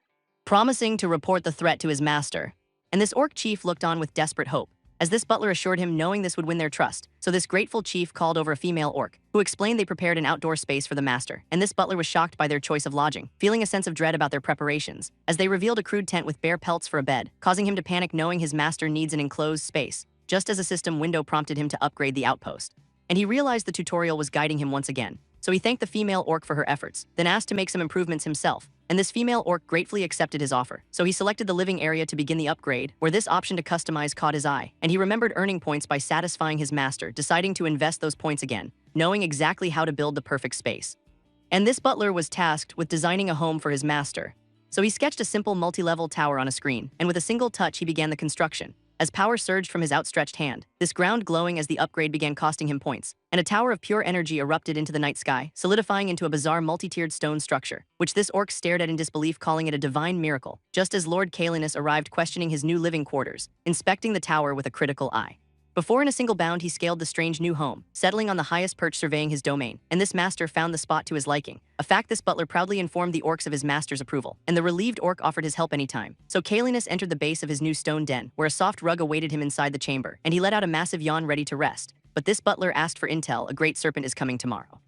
promising to report the threat to his master. And this orc chief looked on with desperate hope, as this butler assured him, knowing this would win their trust. So this grateful chief called over a female orc, who explained they prepared an outdoor space for the master, and this butler was shocked by their choice of lodging, feeling a sense of dread about their preparations, as they revealed a crude tent with bare pelts for a bed, causing him to panic, knowing his master needs an enclosed space, just as a system window prompted him to upgrade the outpost. And he realized the tutorial was guiding him once again, so he thanked the female orc for her efforts, then asked to make some improvements himself. And this female orc gratefully accepted his offer, so he selected the living area to begin the upgrade, where this option to customize caught his eye, and he remembered earning points by satisfying his master, deciding to invest those points again, knowing exactly how to build the perfect space. And this butler was tasked with designing a home for his master. So he sketched a simple multi-level tower on a screen, and with a single touch he began the construction. As power surged from his outstretched hand, this ground glowing as the upgrade began costing him points, and a tower of pure energy erupted into the night sky, solidifying into a bizarre multi-tiered stone structure, which this orc stared at in disbelief, calling it a divine miracle, just as Lord Caelinus arrived, questioning his new living quarters, inspecting the tower with a critical eye. Before in a single bound he scaled the strange new home, settling on the highest perch, surveying his domain, and this master found the spot to his liking, a fact this butler proudly informed the orcs of his master's approval, and the relieved orc offered his help anytime. So Caelinus entered the base of his new stone den, where a soft rug awaited him inside the chamber, and he let out a massive yawn, ready to rest. But this butler asked for intel, a great serpent is coming tomorrow.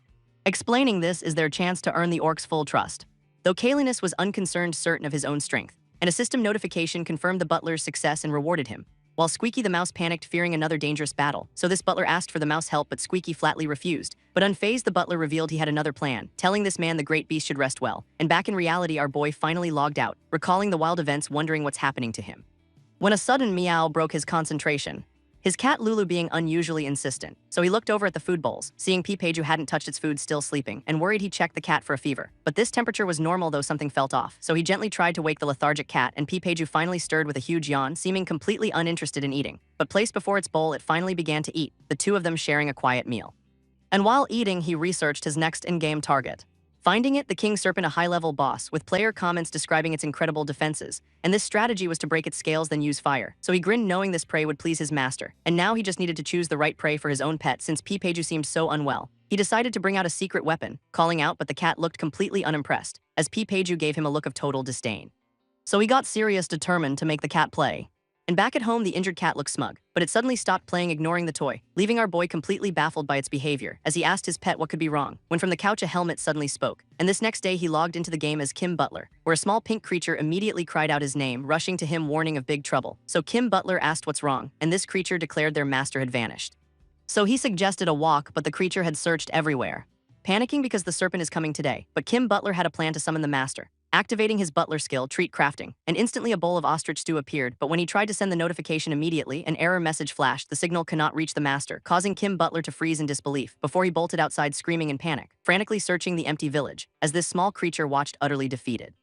Explaining this is their chance to earn the orc's full trust. Though Caelinus was unconcerned, certain of his own strength, and a system notification confirmed the butler's success and rewarded him, while Squeaky the mouse panicked, fearing another dangerous battle. So this butler asked for the mouse help, but Squeaky flatly refused. But unfazed, the butler revealed he had another plan, telling this man the great beast should rest well. And back in reality, our boy finally logged out, recalling the wild events, wondering what's happening to him. when a sudden meow broke his concentration. His cat Lulu being unusually insistent, so he looked over at the food bowls, seeing Peepage who hadn't touched its food still sleeping, and worried he checked the cat for a fever. But this temperature was normal though something felt off, so he gently tried to wake the lethargic cat, and Peepage who finally stirred with a huge yawn, seeming completely uninterested in eating. But placed before its bowl, it finally began to eat, the two of them sharing a quiet meal. And while eating, he researched his next in-game target. Finding it, the king serpent a high-level boss, with player comments describing its incredible defenses, and this strategy was to break its scales then use fire. So he grinned knowing this prey would please his master, and now he just needed to choose the right prey for his own pet since Peepage seemed so unwell. He decided to bring out a secret weapon, calling out, but the cat looked completely unimpressed, as Peepage gave him a look of total disdain. So he got serious, determined to make the cat play. And back at home, the injured cat looked smug, but it suddenly stopped playing, ignoring the toy, leaving our boy completely baffled by its behavior, as he asked his pet what could be wrong, when from the couch a helmet suddenly spoke. And this next day he logged into the game as Kim Butler, where a small pink creature immediately cried out his name, rushing to him warning of big trouble. So Kim Butler asked what's wrong, and this creature declared their master had vanished. So he suggested a walk, but the creature had searched everywhere. Panicking because the serpent is coming today, but Kim Butler had a plan to summon the master. Activating his butler skill, treat crafting, and instantly a bowl of ostrich stew appeared, but when he tried to send the notification immediately, an error message flashed, the signal cannot reach the master, causing Kim Butler to freeze in disbelief, before he bolted outside screaming in panic, frantically searching the empty village, as this small creature watched utterly defeated.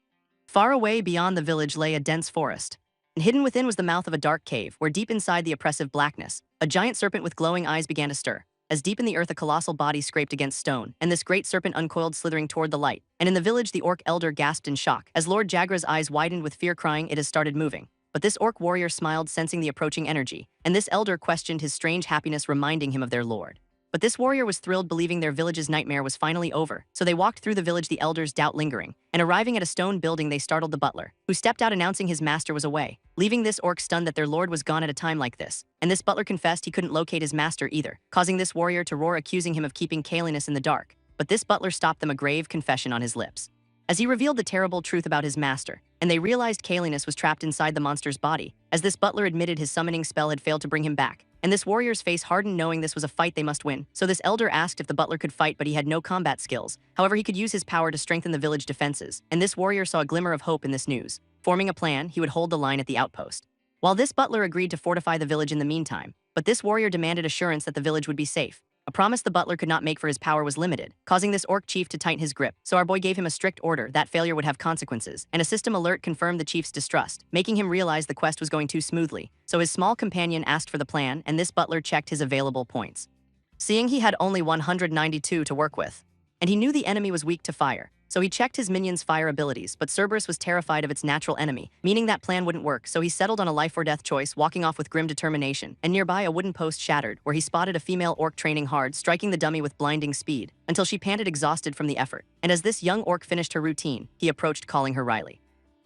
Far away beyond the village lay a dense forest, and hidden within was the mouth of a dark cave, where deep inside the oppressive blackness, a giant serpent with glowing eyes began to stir. As deep in the earth a colossal body scraped against stone, and this great serpent uncoiled slithering toward the light. And in the village the orc elder gasped in shock, as Lord Jagra's eyes widened with fear, crying, "It has started moving." But this orc warrior smiled, sensing the approaching energy, and this elder questioned his strange happiness, reminding him of their lord. But this warrior was thrilled, believing their village's nightmare was finally over, so they walked through the village, the elder's doubt lingering, and arriving at a stone building they startled the butler, who stepped out announcing his master was away, leaving this orc stunned that their lord was gone at a time like this. And this butler confessed he couldn't locate his master either, causing this warrior to roar, accusing him of keeping Kalinus in the dark. But this butler stopped them, a grave confession on his lips, as he revealed the terrible truth about his master, and they realized Kalinus was trapped inside the monster's body, as this butler admitted his summoning spell had failed to bring him back. And this warrior's face hardened, knowing this was a fight they must win. So this elder asked if the butler could fight, but he had no combat skills. However, he could use his power to strengthen the village defenses, and this warrior saw a glimmer of hope in this news. Forming a plan, he would hold the line at the outpost, while this butler agreed to fortify the village in the meantime. But this warrior demanded assurance that the village would be safe. A promise the butler could not make, for his power was limited, causing this orc chief to tighten his grip. So our boy gave him a strict order that failure would have consequences, and a system alert confirmed the chief's distrust, making him realize the quest was going too smoothly. So his small companion asked for the plan, and this butler checked his available points, seeing he had only 192 to work with. And he knew the enemy was weak to fire, so he checked his minions' fire abilities, but Cerberus was terrified of its natural enemy, meaning that plan wouldn't work, so he settled on a life or death choice, walking off with grim determination. And nearby a wooden post shattered, where he spotted a female orc training hard, striking the dummy with blinding speed, until she panted exhausted from the effort. And as this young orc finished her routine, he approached, calling her Riley.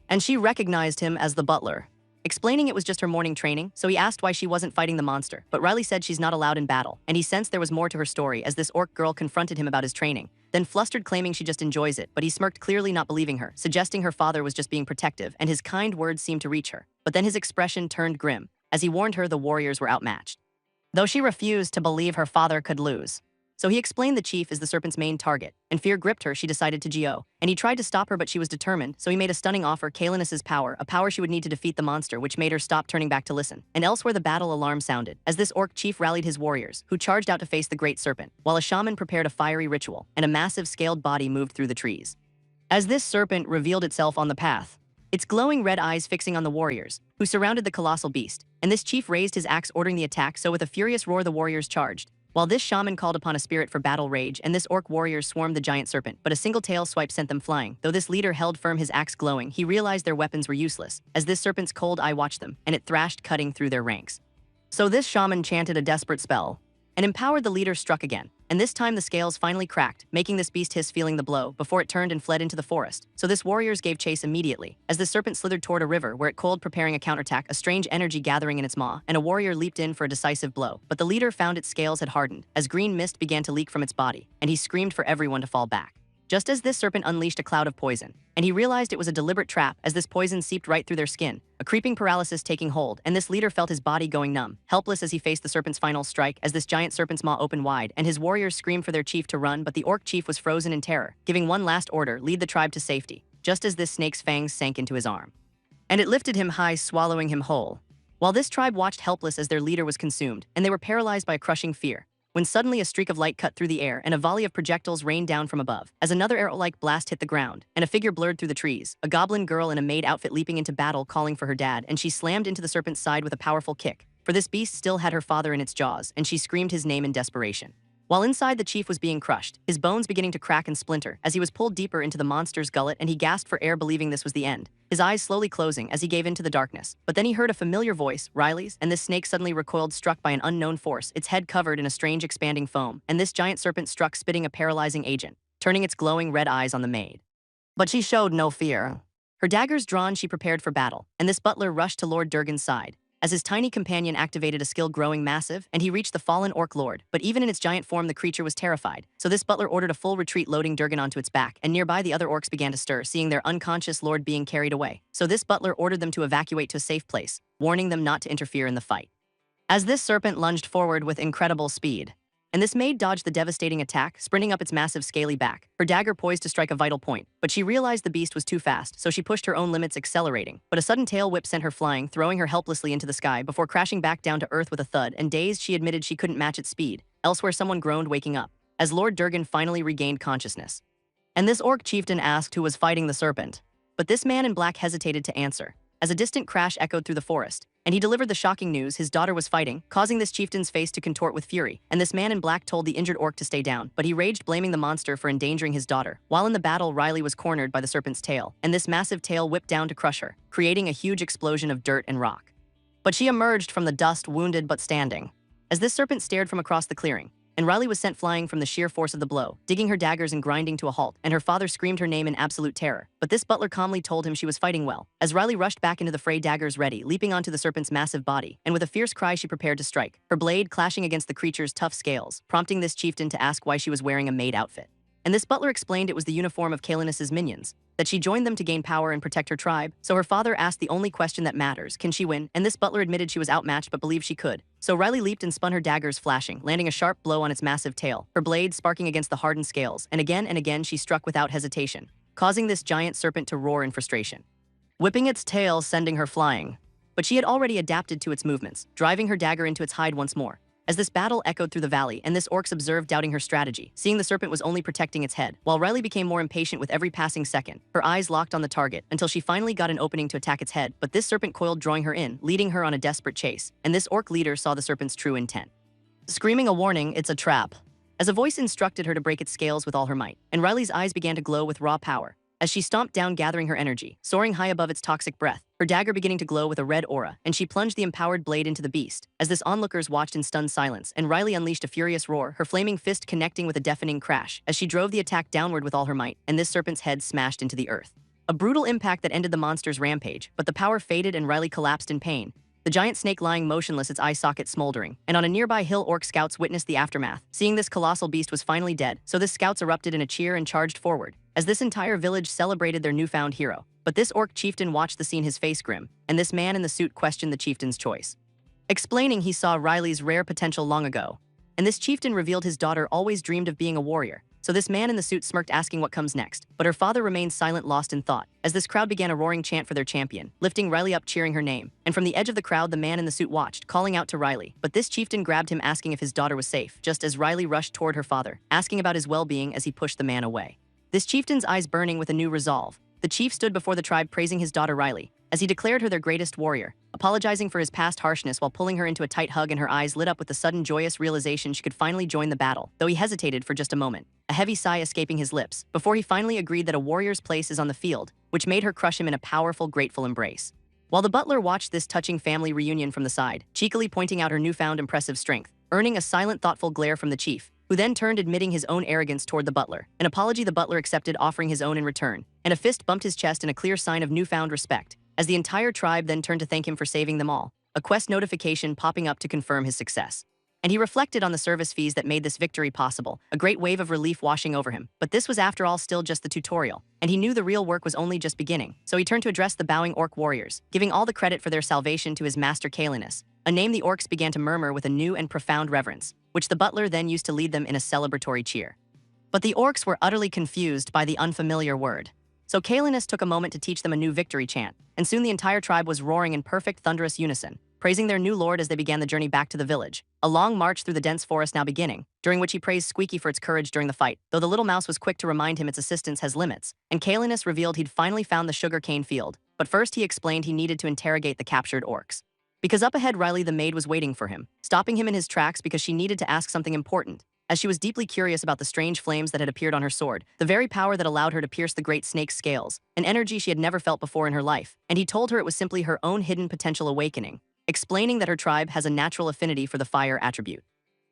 And she recognized him as the butler, explaining it was just her morning training, so he asked why she wasn't fighting the monster, but Riley said she's not allowed in battle, and he sensed there was more to her story as this orc girl confronted him about his training, then flustered, claiming she just enjoys it, but he smirked, clearly not believing her, suggesting her father was just being protective, and his kind words seemed to reach her. But then his expression turned grim, as he warned her the warriors were outmatched, though she refused to believe her father could lose. So he explained the chief is the serpent's main target, and fear gripped her, she decided to go. And he tried to stop her, but she was determined, so he made a stunning offer, Kalinus's power, a power she would need to defeat the monster, which made her stop, turning back to listen. And elsewhere the battle alarm sounded, as this orc chief rallied his warriors, who charged out to face the great serpent, while a shaman prepared a fiery ritual, and a massive scaled body moved through the trees. As this serpent revealed itself on the path, its glowing red eyes fixing on the warriors, who surrounded the colossal beast, and this chief raised his axe, ordering the attack, so with a furious roar the warriors charged, while this shaman called upon a spirit for battle rage, and this orc warrior swarmed the giant serpent, but a single tail swipe sent them flying. Though this leader held firm, his axe glowing, he realized their weapons were useless, as this serpent's cold eye watched them, and it thrashed, cutting through their ranks. So this shaman chanted a desperate spell, and empowered the leader struck again, and this time the scales finally cracked, making this beast hiss, feeling the blow, before it turned and fled into the forest. So this warriors gave chase immediately, as the serpent slithered toward a river where it coiled, preparing a counterattack, a strange energy gathering in its maw, and a warrior leaped in for a decisive blow. But the leader found its scales had hardened, as green mist began to leak from its body, and he screamed for everyone to fall back, just as this serpent unleashed a cloud of poison, and he realized it was a deliberate trap, as this poison seeped right through their skin, a creeping paralysis taking hold, and this leader felt his body going numb, helpless as he faced the serpent's final strike, as this giant serpent's maw opened wide, and his warriors screamed for their chief to run, but the orc chief was frozen in terror, giving one last order, lead the tribe to safety, just as this snake's fangs sank into his arm. And it lifted him high, swallowing him whole. While this tribe watched helpless as their leader was consumed, and they were paralyzed by a crushing fear, when suddenly a streak of light cut through the air and a volley of projectiles rained down from above. As another arrow-like blast hit the ground, and a figure blurred through the trees, a goblin girl in a maid outfit leaping into battle calling for her dad, and she slammed into the serpent's side with a powerful kick. For this beast still had her father in its jaws, and she screamed his name in desperation. While inside the chief was being crushed, his bones beginning to crack and splinter as he was pulled deeper into the monster's gullet, and he gasped for air believing this was the end, his eyes slowly closing as he gave in to the darkness. But then he heard a familiar voice, Riley's, and this snake suddenly recoiled, struck by an unknown force, its head covered in a strange expanding foam, and this giant serpent struck, spitting a paralyzing agent, turning its glowing red eyes on the maid. But she showed no fear. Her daggers drawn, she prepared for battle, and this butler rushed to Lord Durgan's side. As his tiny companion activated a skill growing massive, and he reached the fallen orc lord, but even in its giant form the creature was terrified. So this butler ordered a full retreat, loading Durgan onto its back, and nearby the other orcs began to stir, seeing their unconscious lord being carried away. So this butler ordered them to evacuate to a safe place, warning them not to interfere in the fight. As this serpent lunged forward with incredible speed, and this maid dodged the devastating attack, sprinting up its massive scaly back, her dagger poised to strike a vital point. But she realized the beast was too fast, so she pushed her own limits, accelerating. But a sudden tail whip sent her flying, throwing her helplessly into the sky before crashing back down to earth with a thud, and dazed, she admitted she couldn't match its speed. Elsewhere, someone groaned, waking up, as Lord Durgan finally regained consciousness. And this orc chieftain asked who was fighting the serpent. But this man in black hesitated to answer, as a distant crash echoed through the forest, and he delivered the shocking news his daughter was fighting, causing this chieftain's face to contort with fury. And this man in black told the injured orc to stay down, but he raged, blaming the monster for endangering his daughter. While in the battle, Riley was cornered by the serpent's tail, and this massive tail whipped down to crush her, creating a huge explosion of dirt and rock. But she emerged from the dust, wounded but standing, as this serpent stared from across the clearing. And Riley was sent flying from the sheer force of the blow, digging her daggers and grinding to a halt, and her father screamed her name in absolute terror. But this butler calmly told him she was fighting well, as Riley rushed back into the fray, daggers ready, leaping onto the serpent's massive body, and with a fierce cry she prepared to strike, her blade clashing against the creature's tough scales, prompting this chieftain to ask why she was wearing a maid outfit. And this butler explained it was the uniform of Kalinus's minions, that she joined them to gain power and protect her tribe. So her father asked the only question that matters, can she win? And this butler admitted she was outmatched but believed she could. So Riley leaped and spun her daggers, flashing, landing a sharp blow on its massive tail, her blade sparking against the hardened scales, and again she struck without hesitation, causing this giant serpent to roar in frustration, whipping its tail, sending her flying. But she had already adapted to its movements, driving her dagger into its hide once more. As this battle echoed through the valley, and this orcs observed, doubting her strategy, seeing the serpent was only protecting its head, while Riley became more impatient with every passing second, her eyes locked on the target, until she finally got an opening to attack its head. But this serpent coiled, drawing her in, leading her on a desperate chase, and this orc leader saw the serpent's true intent, screaming a warning, "It's a trap," as a voice instructed her to break its scales with all her might, and Riley's eyes began to glow with raw power. As she stomped down, gathering her energy, soaring high above its toxic breath, her dagger beginning to glow with a red aura, and she plunged the empowered blade into the beast. As this onlookers watched in stunned silence, and Riley unleashed a furious roar, her flaming fist connecting with a deafening crash, as she drove the attack downward with all her might, and this serpent's head smashed into the earth. A brutal impact that ended the monster's rampage, but the power faded and Riley collapsed in pain, the giant snake lying motionless, its eye socket smoldering. And on a nearby hill, orc scouts witnessed the aftermath, seeing this colossal beast was finally dead. So the scouts erupted in a cheer and charged forward, as this entire village celebrated their newfound hero. But this orc chieftain watched the scene, his face grim, and this man in the suit questioned the chieftain's choice, explaining he saw Riley's rare potential long ago. And this chieftain revealed his daughter always dreamed of being a warrior. So this man in the suit smirked, asking what comes next, but her father remained silent, lost in thought, as this crowd began a roaring chant for their champion, lifting Riley up, cheering her name. And from the edge of the crowd, the man in the suit watched, calling out to Riley. But this chieftain grabbed him, asking if his daughter was safe, just as Riley rushed toward her father, asking about his well-being as he pushed the man away. This chieftain's eyes burning with a new resolve, the chief stood before the tribe, praising his daughter Riley, as he declared her their greatest warrior, apologizing for his past harshness while pulling her into a tight hug, and her eyes lit up with the sudden joyous realization she could finally join the battle, though he hesitated for just a moment, a heavy sigh escaping his lips, before he finally agreed that a warrior's place is on the field, which made her crush him in a powerful, grateful embrace. While the butler watched this touching family reunion from the side, cheekily pointing out her newfound impressive strength, earning a silent, thoughtful glare from the chief, who then turned, admitting his own arrogance toward the butler. An apology the butler accepted, offering his own in return, and a fist bumped his chest in a clear sign of newfound respect, as the entire tribe then turned to thank him for saving them all, a quest notification popping up to confirm his success. And he reflected on the service fees that made this victory possible, a great wave of relief washing over him. But this was, after all, still just the tutorial, and he knew the real work was only just beginning. So he turned to address the bowing orc warriors, giving all the credit for their salvation to his master Kalinus, a name the orcs began to murmur with a new and profound reverence, which the butler then used to lead them in a celebratory cheer. But the orcs were utterly confused by the unfamiliar word. So Kalinus took a moment to teach them a new victory chant, and soon the entire tribe was roaring in perfect thunderous unison, praising their new lord as they began the journey back to the village. A long march through the dense forest now beginning, during which he praised Squeaky for its courage during the fight, though the little mouse was quick to remind him its assistance has limits, and Kalinus revealed he'd finally found the sugarcane field, but first he explained he needed to interrogate the captured orcs. Because up ahead Riley the maid was waiting for him, stopping him in his tracks because she needed to ask something important, as she was deeply curious about the strange flames that had appeared on her sword, the very power that allowed her to pierce the great snake's scales, an energy she had never felt before in her life, and he told her it was simply her own hidden potential awakening, explaining that her tribe has a natural affinity for the fire attribute.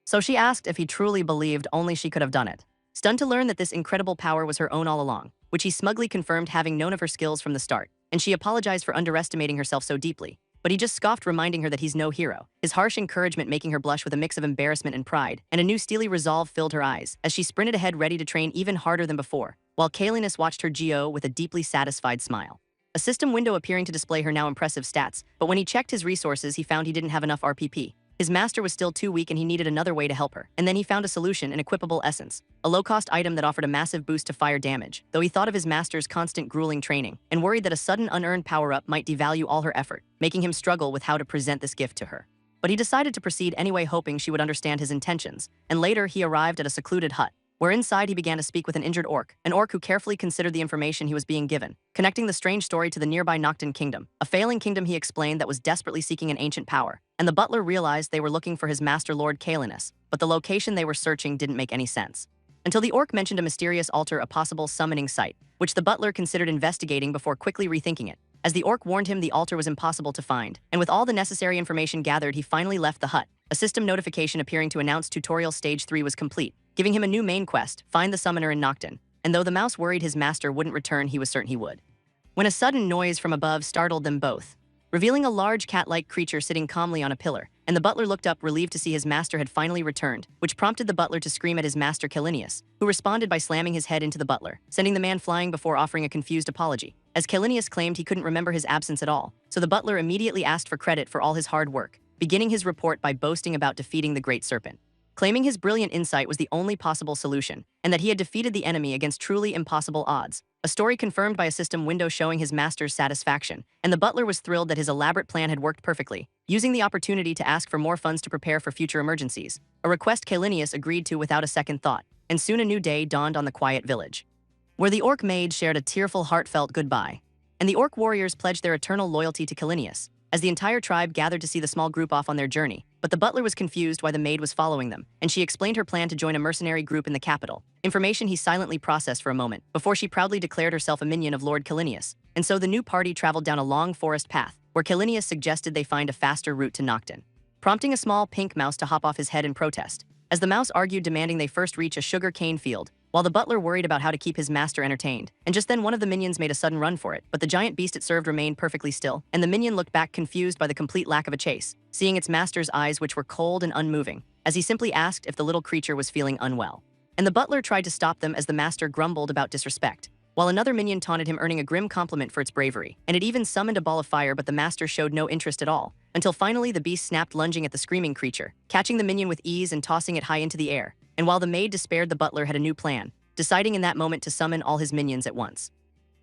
So she asked if he truly believed only she could have done it. Stunned to learn that this incredible power was her own all along, which he smugly confirmed having known of her skills from the start, and she apologized for underestimating herself so deeply. But he just scoffed, reminding her that he's no hero, his harsh encouragement making her blush with a mix of embarrassment and pride, and a new steely resolve filled her eyes as she sprinted ahead ready to train even harder than before, while Kalinus watched her GO with a deeply satisfied smile. A system window appearing to display her now impressive stats, but when he checked his resources he found he didn't have enough RPP. His master was still too weak and he needed another way to help her, and then he found a solution, an equipable essence, a low-cost item that offered a massive boost to fire damage, though he thought of his master's constant grueling training, and worried that a sudden unearned power-up might devalue all her effort, making him struggle with how to present this gift to her. But he decided to proceed anyway, hoping she would understand his intentions, and later he arrived at a secluded hut, where inside he began to speak with an injured orc who carefully considered the information he was being given, connecting the strange story to the nearby Noctin kingdom, a failing kingdom he explained that was desperately seeking an ancient power, and the butler realized they were looking for his master lord Kalinus, but the location they were searching didn't make any sense. Until the orc mentioned a mysterious altar, a possible summoning site, which the butler considered investigating before quickly rethinking it, as the orc warned him the altar was impossible to find, and with all the necessary information gathered he finally left the hut, a system notification appearing to announce tutorial stage 3 was complete, giving him a new main quest, find the summoner in Noctin, and though the mouse worried his master wouldn't return, he was certain he would. When a sudden noise from above startled them both, revealing a large cat-like creature sitting calmly on a pillar, and the butler looked up, relieved to see his master had finally returned, which prompted the butler to scream at his master Kalinius, who responded by slamming his head into the butler, sending the man flying before offering a confused apology, as Kalinius claimed he couldn't remember his absence at all, so the butler immediately asked for credit for all his hard work, beginning his report by boasting about defeating the great serpent, claiming his brilliant insight was the only possible solution, and that he had defeated the enemy against truly impossible odds, a story confirmed by a system window showing his master's satisfaction, and the butler was thrilled that his elaborate plan had worked perfectly, using the opportunity to ask for more funds to prepare for future emergencies, a request Kalinius agreed to without a second thought, and soon a new day dawned on the quiet village, where the orc maid shared a tearful, heartfelt goodbye, and the orc warriors pledged their eternal loyalty to Kalinius, as the entire tribe gathered to see the small group off on their journey, but the butler was confused why the maid was following them, and she explained her plan to join a mercenary group in the capital, information he silently processed for a moment, before she proudly declared herself a minion of Lord Kalinius, and so the new party traveled down a long forest path, where Kalinius suggested they find a faster route to Noctin, prompting a small pink mouse to hop off his head in protest, as the mouse argued, demanding they first reach a sugar cane field, while the butler worried about how to keep his master entertained, and just then one of the minions made a sudden run for it, but the giant beast it served remained perfectly still, and the minion looked back confused by the complete lack of a chase, seeing its master's eyes which were cold and unmoving, as he simply asked if the little creature was feeling unwell. And the butler tried to stop them as the master grumbled about disrespect, while another minion taunted him, earning a grim compliment for its bravery, and it even summoned a ball of fire, but the master showed no interest at all, until finally the beast snapped, lunging at the screaming creature, catching the minion with ease and tossing it high into the air, and while the maid despaired, the butler had a new plan, deciding in that moment to summon all his minions at once,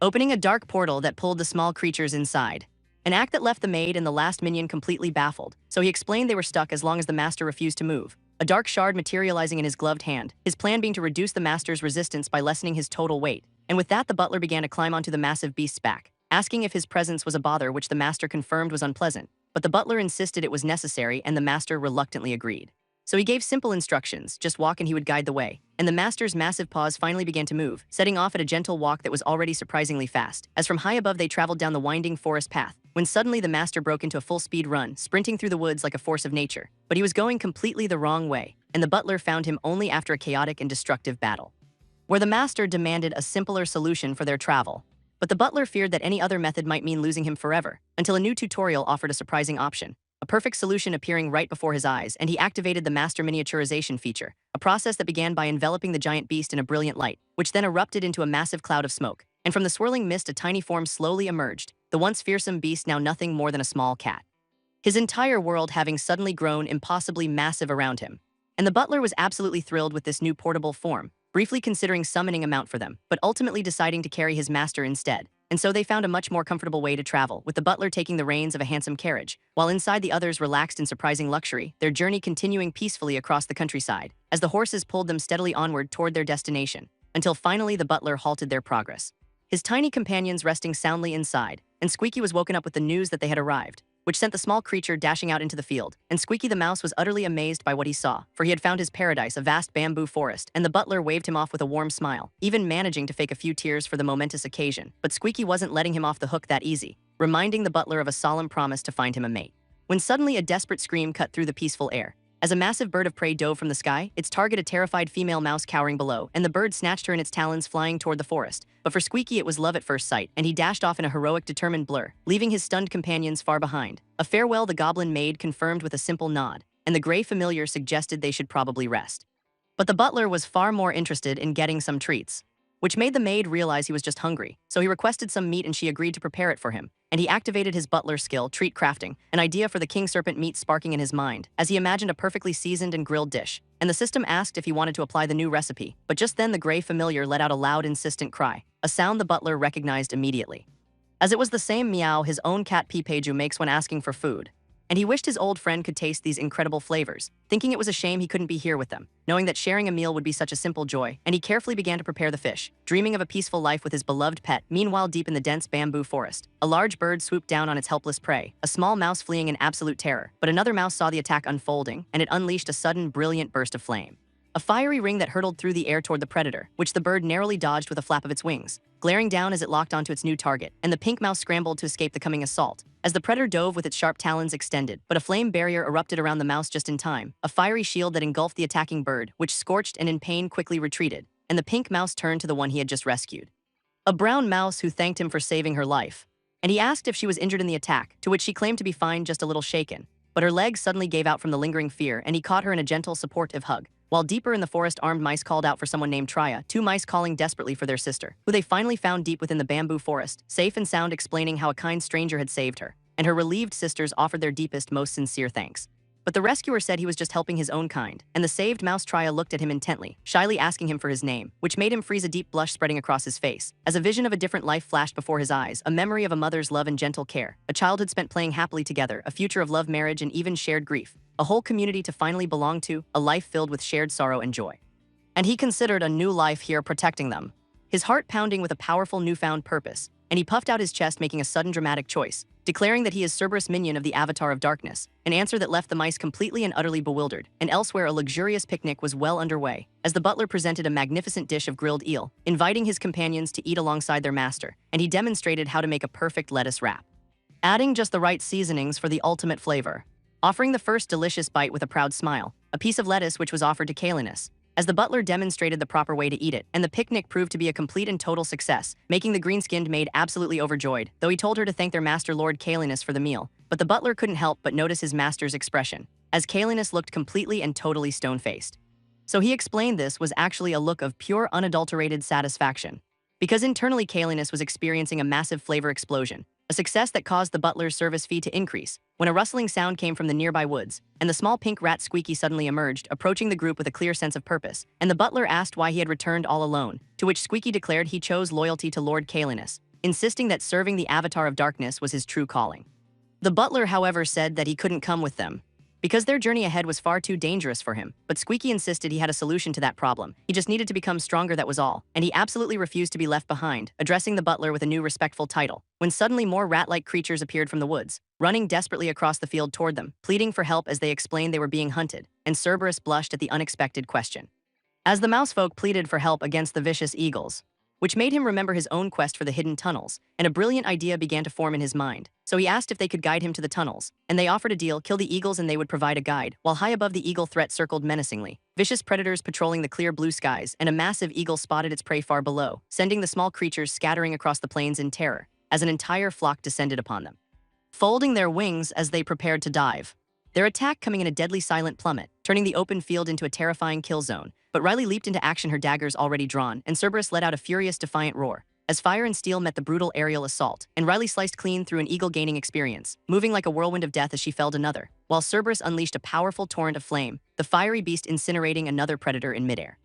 opening a dark portal that pulled the small creatures inside, an act that left the maid and the last minion completely baffled, so he explained they were stuck as long as the master refused to move, a dark shard materializing in his gloved hand, his plan being to reduce the master's resistance by lessening his total weight, and with that the butler began to climb onto the massive beast's back, asking if his presence was a bother, which the master confirmed was unpleasant, but the butler insisted it was necessary and the master reluctantly agreed. So he gave simple instructions, just walk and he would guide the way, and the master's massive paws finally began to move, setting off at a gentle walk that was already surprisingly fast, as from high above they traveled down the winding forest path, when suddenly the master broke into a full-speed run, sprinting through the woods like a force of nature, but he was going completely the wrong way, and the butler found him only after a chaotic and destructive battle, where the master demanded a simpler solution for their travel. But the butler feared that any other method might mean losing him forever, until a new tutorial offered a surprising option, a perfect solution appearing right before his eyes, and he activated the master miniaturization feature, a process that began by enveloping the giant beast in a brilliant light, which then erupted into a massive cloud of smoke, and from the swirling mist a tiny form slowly emerged, the once fearsome beast now nothing more than a small cat, his entire world having suddenly grown impossibly massive around him. And the butler was absolutely thrilled with this new portable form, briefly considering summoning a mount for them, but ultimately deciding to carry his master instead, and so they found a much more comfortable way to travel, with the butler taking the reins of a handsome carriage, while inside the others relaxed in surprising luxury, their journey continuing peacefully across the countryside, as the horses pulled them steadily onward toward their destination, until finally the butler halted their progress. His tiny companions resting soundly inside, and Squeaky was woken up with the news that they had arrived, which sent the small creature dashing out into the field, and Squeaky the mouse was utterly amazed by what he saw, for he had found his paradise, a vast bamboo forest, and the butler waved him off with a warm smile, even managing to fake a few tears for the momentous occasion. But Squeaky wasn't letting him off the hook that easy, reminding the butler of a solemn promise to find him a mate. When suddenly a desperate scream cut through the peaceful air. As a massive bird of prey dove from the sky, its target a terrified female mouse cowering below, and the bird snatched her in its talons flying toward the forest. But for Squeaky it was love at first sight, and he dashed off in a heroic, determined blur, leaving his stunned companions far behind. A farewell the goblin maid confirmed with a simple nod, and the gray familiar suggested they should probably rest. But the butler was far more interested in getting some treats, which made the maid realize he was just hungry, so he requested some meat and she agreed to prepare it for him. And he activated his butler skill, treat crafting, an idea for the king serpent meat sparking in his mind, as he imagined a perfectly seasoned and grilled dish. And the system asked if he wanted to apply the new recipe, but just then the gray familiar let out a loud, insistent cry, a sound the butler recognized immediately, as it was the same meow his own cat Peepeju makes when asking for food. And he wished his old friend could taste these incredible flavors, thinking it was a shame he couldn't be here with them, knowing that sharing a meal would be such a simple joy, and he carefully began to prepare the fish, dreaming of a peaceful life with his beloved pet. Meanwhile, deep in the dense bamboo forest, a large bird swooped down on its helpless prey, a small mouse fleeing in absolute terror, but another mouse saw the attack unfolding, and it unleashed a sudden, brilliant burst of flame. A fiery ring that hurtled through the air toward the predator, which the bird narrowly dodged with a flap of its wings, glaring down as it locked onto its new target, and the pink mouse scrambled to escape the coming assault. As the predator dove with its sharp talons extended, but a flame barrier erupted around the mouse just in time, a fiery shield that engulfed the attacking bird, which scorched and in pain quickly retreated, and the pink mouse turned to the one he had just rescued. A brown mouse who thanked him for saving her life, and he asked if she was injured in the attack, to which she claimed to be fine, just a little shaken. But her legs suddenly gave out from the lingering fear, and he caught her in a gentle, supportive hug. While deeper in the forest, armed mice called out for someone named Trya, two mice calling desperately for their sister, who they finally found deep within the bamboo forest, safe and sound, explaining how a kind stranger had saved her. And her relieved sisters offered their deepest, most sincere thanks. But the rescuer said he was just helping his own kind, and the saved mouse Trya looked at him intently, shyly asking him for his name, which made him freeze, a deep blush spreading across his face, as a vision of a different life flashed before his eyes, a memory of a mother's love and gentle care, a childhood spent playing happily together, a future of love, marriage, and even shared grief, a whole community to finally belong to, a life filled with shared sorrow and joy. And he considered a new life here protecting them, his heart pounding with a powerful newfound purpose, and he puffed out his chest, making a sudden dramatic choice, declaring that he is Cerberus, minion of the Avatar of Darkness, an answer that left the mice completely and utterly bewildered. And elsewhere, a luxurious picnic was well underway, as the butler presented a magnificent dish of grilled eel, inviting his companions to eat alongside their master, and he demonstrated how to make a perfect lettuce wrap, adding just the right seasonings for the ultimate flavor, offering the first delicious bite with a proud smile, a piece of lettuce which was offered to Kalinus, as the butler demonstrated the proper way to eat it, and the picnic proved to be a complete and total success, making the green-skinned maid absolutely overjoyed, though he told her to thank their master Lord Kalinus for the meal. But the butler couldn't help but notice his master's expression, as Kalinus looked completely and totally stone-faced. So he explained this was actually a look of pure, unadulterated satisfaction, because internally Kalinus was experiencing a massive flavor explosion, a success that caused the butler's service fee to increase, when a rustling sound came from the nearby woods, and the small pink rat Squeaky suddenly emerged, approaching the group with a clear sense of purpose, and the butler asked why he had returned all alone, to which Squeaky declared he chose loyalty to Lord Kalinus, insisting that serving the Avatar of Darkness was his true calling. The butler, however, said that he couldn't come with them, because their journey ahead was far too dangerous for him, but Squeaky insisted he had a solution to that problem. He just needed to become stronger, that was all, and he absolutely refused to be left behind, addressing the butler with a new respectful title, when suddenly more rat-like creatures appeared from the woods, running desperately across the field toward them, pleading for help as they explained they were being hunted, and Cerberus blushed at the unexpected question, as the mousefolk pleaded for help against the vicious eagles, which made him remember his own quest for the hidden tunnels, and a brilliant idea began to form in his mind. So he asked if they could guide him to the tunnels, and they offered a deal: kill the eagles and they would provide a guide, while high above the eagle threat circled menacingly, vicious predators patrolling the clear blue skies, and a massive eagle spotted its prey far below, sending the small creatures scattering across the plains in terror, as an entire flock descended upon them, folding their wings as they prepared to dive, their attack coming in a deadly silent plummet, turning the open field into a terrifying kill zone. But Riley leaped into action, her daggers already drawn, and Cerberus let out a furious, defiant roar, as fire and steel met the brutal aerial assault, and Riley sliced clean through an eagle, gaining experience, moving like a whirlwind of death as she felled another, while Cerberus unleashed a powerful torrent of flame, the fiery beast incinerating another predator in midair,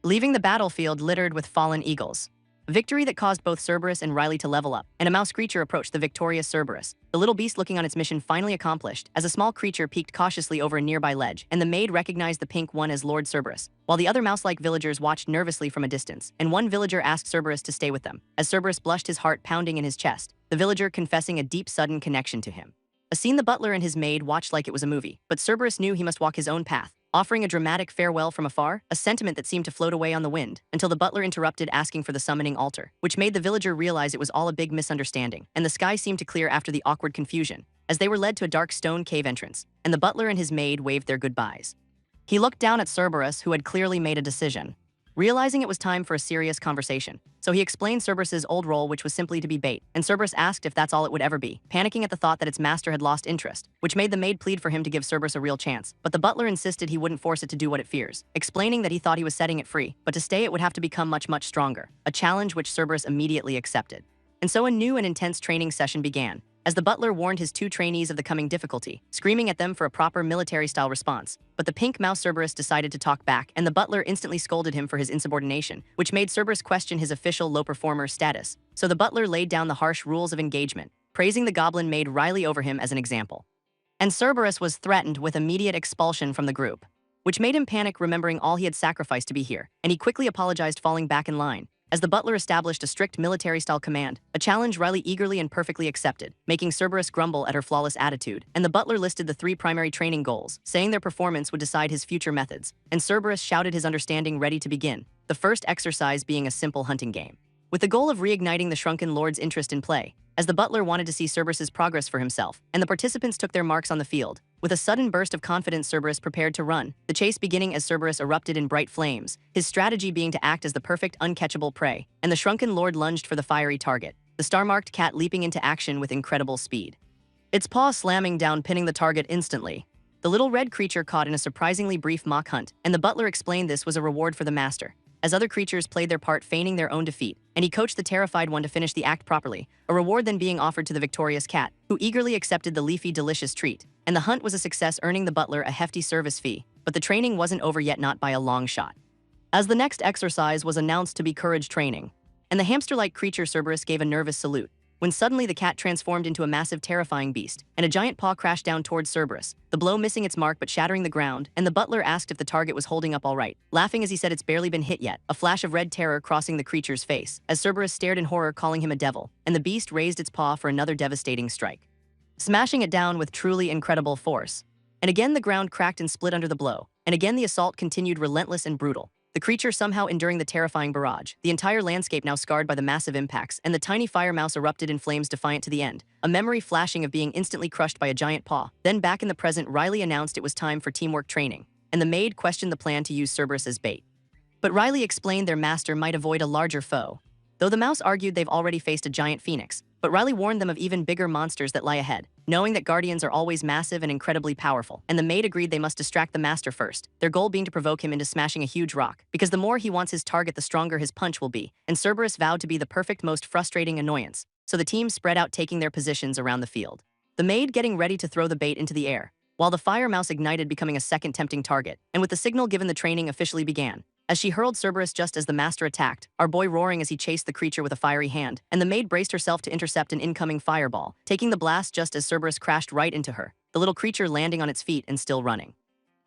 leaving the battlefield littered with fallen eagles, A victory that caused both Cerberus and Riley to level up, and a mouse creature approached the victorious Cerberus. The little beast looking on its mission finally accomplished, as a small creature peeked cautiously over a nearby ledge, and the maid recognized the pink one as Lord Cerberus, while the other mouse-like villagers watched nervously from a distance, and one villager asked Cerberus to stay with them, as Cerberus blushed, his heart pounding in his chest, the villager confessing a deep sudden connection to him. A scene the butler and his maid watched like it was a movie, but Cerberus knew he must walk his own path, offering a dramatic farewell from afar, a sentiment that seemed to float away on the wind, until the butler interrupted, asking for the summoning altar, which made the villager realize it was all a big misunderstanding, and the sky seemed to clear after the awkward confusion, as they were led to a dark stone cave entrance, and the butler and his maid waved their goodbyes. He looked down at Cerberus, who had clearly made a decision, realizing it was time for a serious conversation. So he explained Cerberus's old role, which was simply to be bait, and Cerberus asked if that's all it would ever be, panicking at the thought that its master had lost interest, which made the maid plead for him to give Cerberus a real chance. But the butler insisted he wouldn't force it to do what it fears, explaining that he thought he was setting it free, but to stay it would have to become much, much stronger, a challenge which Cerberus immediately accepted. And so a new and intense training session began, as the butler warned his two trainees of the coming difficulty, screaming at them for a proper military-style response. But the pink mouse Cerberus decided to talk back, and the butler instantly scolded him for his insubordination, which made Cerberus question his official low-performer status. So the butler laid down the harsh rules of engagement, praising the goblin maid Riley over him as an example. And Cerberus was threatened with immediate expulsion from the group, which made him panic, remembering all he had sacrificed to be here, and he quickly apologized, falling back in line, as the butler established a strict military-style command, a challenge Riley eagerly and perfectly accepted, making Cerberus grumble at her flawless attitude. And the butler listed the 3 primary training goals, saying their performance would decide his future methods, and Cerberus shouted his understanding, ready to begin, the first exercise being a simple hunting game, with the goal of reigniting the shrunken lord's interest in play, as the butler wanted to see Cerberus's progress for himself, and the participants took their marks on the field. With a sudden burst of confidence, Cerberus prepared to run, the chase beginning as Cerberus erupted in bright flames, his strategy being to act as the perfect uncatchable prey, and the shrunken lord lunged for the fiery target, the star-marked cat leaping into action with incredible speed, its paw slamming down, pinning the target instantly. The little red creature caught in a surprisingly brief mock hunt, and the butler explained this was a reward for the master, as other creatures played their part, feigning their own defeat, and he coached the terrified one to finish the act properly, a reward then being offered to the victorious cat, who eagerly accepted the leafy, delicious treat. And the hunt was a success, earning the butler a hefty service fee. But the training wasn't over yet, not by a long shot, as the next exercise was announced to be courage training, and the hamster-like creature Cerberus gave a nervous salute, when suddenly the cat transformed into a massive, terrifying beast, and a giant paw crashed down towards Cerberus, the blow missing its mark but shattering the ground. And the butler asked if the target was holding up all right, laughing as he said it's barely been hit yet, a flash of red terror crossing the creature's face, as Cerberus stared in horror, calling him a devil, and the beast raised its paw for another devastating strike, smashing it down with truly incredible force. And again the ground cracked and split under the blow, and again the assault continued, relentless and brutal, the creature somehow enduring the terrifying barrage, the entire landscape now scarred by the massive impacts, and the tiny fire mouse erupted in flames, defiant to the end, a memory flashing of being instantly crushed by a giant paw. Then back in the present, Riley announced it was time for teamwork training, and the maid questioned the plan to use Cerberus as bait. But Riley explained their master might avoid a larger foe, though the mouse argued they've already faced a giant phoenix. But Riley warned them of even bigger monsters that lie ahead, knowing that guardians are always massive and incredibly powerful, and the maid agreed they must distract the master first, their goal being to provoke him into smashing a huge rock, because the more he wants his target, the stronger his punch will be, and Cerberus vowed to be the perfect, most frustrating annoyance. So the team spread out, taking their positions around the field, the maid getting ready to throw the bait into the air, while the fire mouse ignited, becoming a second tempting target, and with the signal given, the training officially began, as she hurled Cerberus just as the master attacked, our boy roaring as he chased the creature with a fiery hand, and the maid braced herself to intercept an incoming fireball, taking the blast just as Cerberus crashed right into her, the little creature landing on its feet and still running,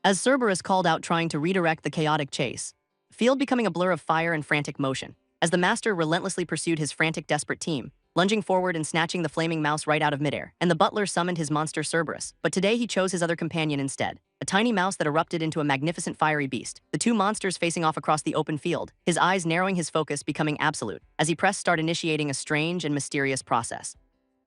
as Cerberus called out, trying to redirect the chaotic chase, field becoming a blur of fire and frantic motion, as the master relentlessly pursued his frantic, desperate team, lunging forward and snatching the flaming mouse right out of midair. And the butler summoned his monster Cerberus, but today he chose his other companion instead, a tiny mouse that erupted into a magnificent fiery beast, the two monsters facing off across the open field, his eyes narrowing, his focus becoming absolute, as he pressed start, initiating a strange and mysterious process.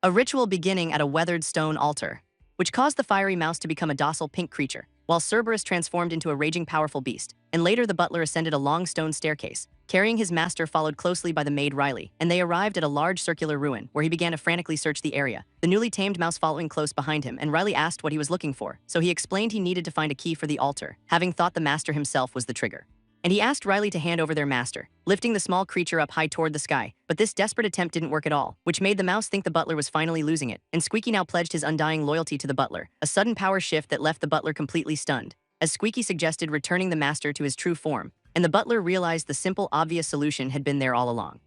A ritual beginning at a weathered stone altar, which caused the fiery mouse to become a docile pink creature, while Cerberus transformed into a raging, powerful beast. And later the butler ascended a long stone staircase, carrying his master, followed closely by the maid Riley, and they arrived at a large circular ruin, where he began to frantically search the area, the newly tamed mouse following close behind him. And Riley asked what he was looking for, so he explained he needed to find a key for the altar, having thought the master himself was the trigger. And he asked Riley to hand over their master, lifting the small creature up high toward the sky. But this desperate attempt didn't work at all, which made the mouse think the butler was finally losing it, and Squeaky now pledged his undying loyalty to the butler, a sudden power shift that left the butler completely stunned, as Squeaky suggested returning the master to his true form, and the butler realized the simple, obvious solution had been there all along.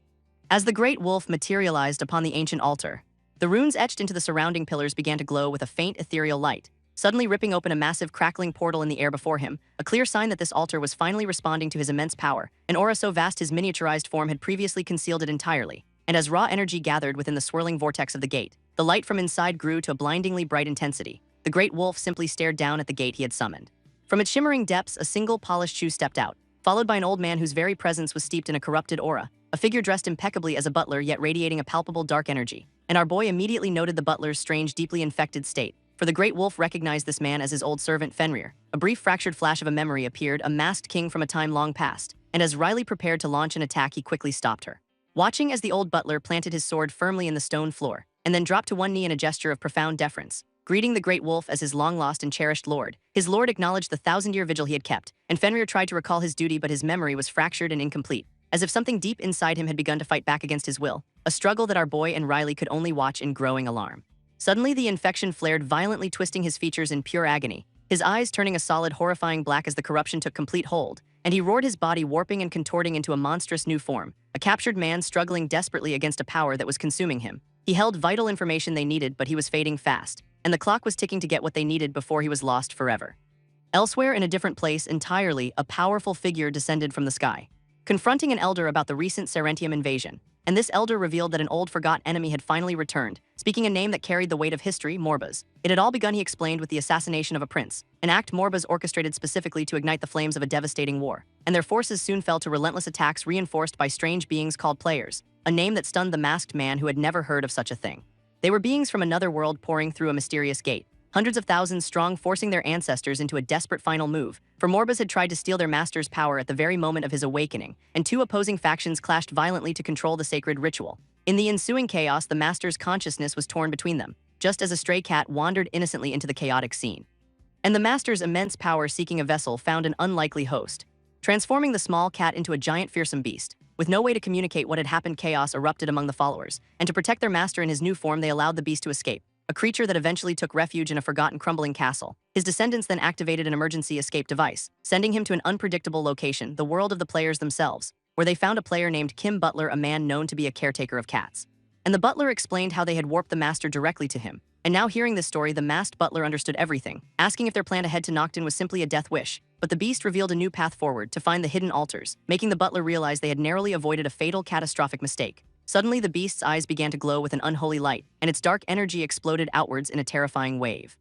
As the great wolf materialized upon the ancient altar, the runes etched into the surrounding pillars began to glow with a faint ethereal light, suddenly ripping open a massive crackling portal in the air before him, a clear sign that this altar was finally responding to his immense power, an aura so vast his miniaturized form had previously concealed it entirely. And as raw energy gathered within the swirling vortex of the gate, the light from inside grew to a blindingly bright intensity. The great wolf simply stared down at the gate he had summoned. From its shimmering depths, a single polished shoe stepped out, followed by an old man whose very presence was steeped in a corrupted aura, a figure dressed impeccably as a butler yet radiating a palpable dark energy. And our boy immediately noted the butler's strange, deeply infected state, for the great wolf recognized this man as his old servant Fenrir. A brief fractured flash of a memory appeared, a masked king from a time long past, and as Riley prepared to launch an attack, he quickly stopped her. Watching as the old butler planted his sword firmly in the stone floor, and then dropped to one knee in a gesture of profound deference, greeting the great wolf as his long-lost and cherished lord. His lord acknowledged the thousand-year vigil he had kept, and Fenrir tried to recall his duty, but his memory was fractured and incomplete, as if something deep inside him had begun to fight back against his will, a struggle that our boy and Riley could only watch in growing alarm. Suddenly, the infection flared violently, twisting his features in pure agony, his eyes turning a solid, horrifying black as the corruption took complete hold, and he roared, his body warping and contorting into a monstrous new form, a captured man struggling desperately against a power that was consuming him. He held vital information they needed, but he was fading fast, and the clock was ticking to get what they needed before he was lost forever. Elsewhere, in a different place entirely, a powerful figure descended from the sky, confronting an elder about the recent Serentium invasion. And this elder revealed that an old forgot enemy had finally returned, speaking a name that carried the weight of history, Morbas. It had all begun, he explained, with the assassination of a prince, an act Morbas orchestrated specifically to ignite the flames of a devastating war. And their forces soon fell to relentless attacks reinforced by strange beings called players, a name that stunned the masked man who had never heard of such a thing. They were beings from another world pouring through a mysterious gate, hundreds of thousands strong, forcing their ancestors into a desperate final move, for Morbas had tried to steal their master's power at the very moment of his awakening, and two opposing factions clashed violently to control the sacred ritual. In the ensuing chaos, the master's consciousness was torn between them, just as a stray cat wandered innocently into the chaotic scene. And the master's immense power, seeking a vessel, found an unlikely host, transforming the small cat into a giant, fearsome beast. With no way to communicate what had happened, chaos erupted among the followers, and to protect their master in his new form, they allowed the beast to escape, a creature that eventually took refuge in a forgotten, crumbling castle. His descendants then activated an emergency escape device, sending him to an unpredictable location, the world of the players themselves, where they found a player named Kim Butler, a man known to be a caretaker of cats. And the butler explained how they had warped the master directly to him. And now, hearing this story, the masked butler understood everything, asking if their plan to head to Nocton was simply a death wish. But the beast revealed a new path forward, to find the hidden altars, making the butler realize they had narrowly avoided a fatal, catastrophic mistake. Suddenly, the beast's eyes began to glow with an unholy light, and its dark energy exploded outwards in a terrifying wave.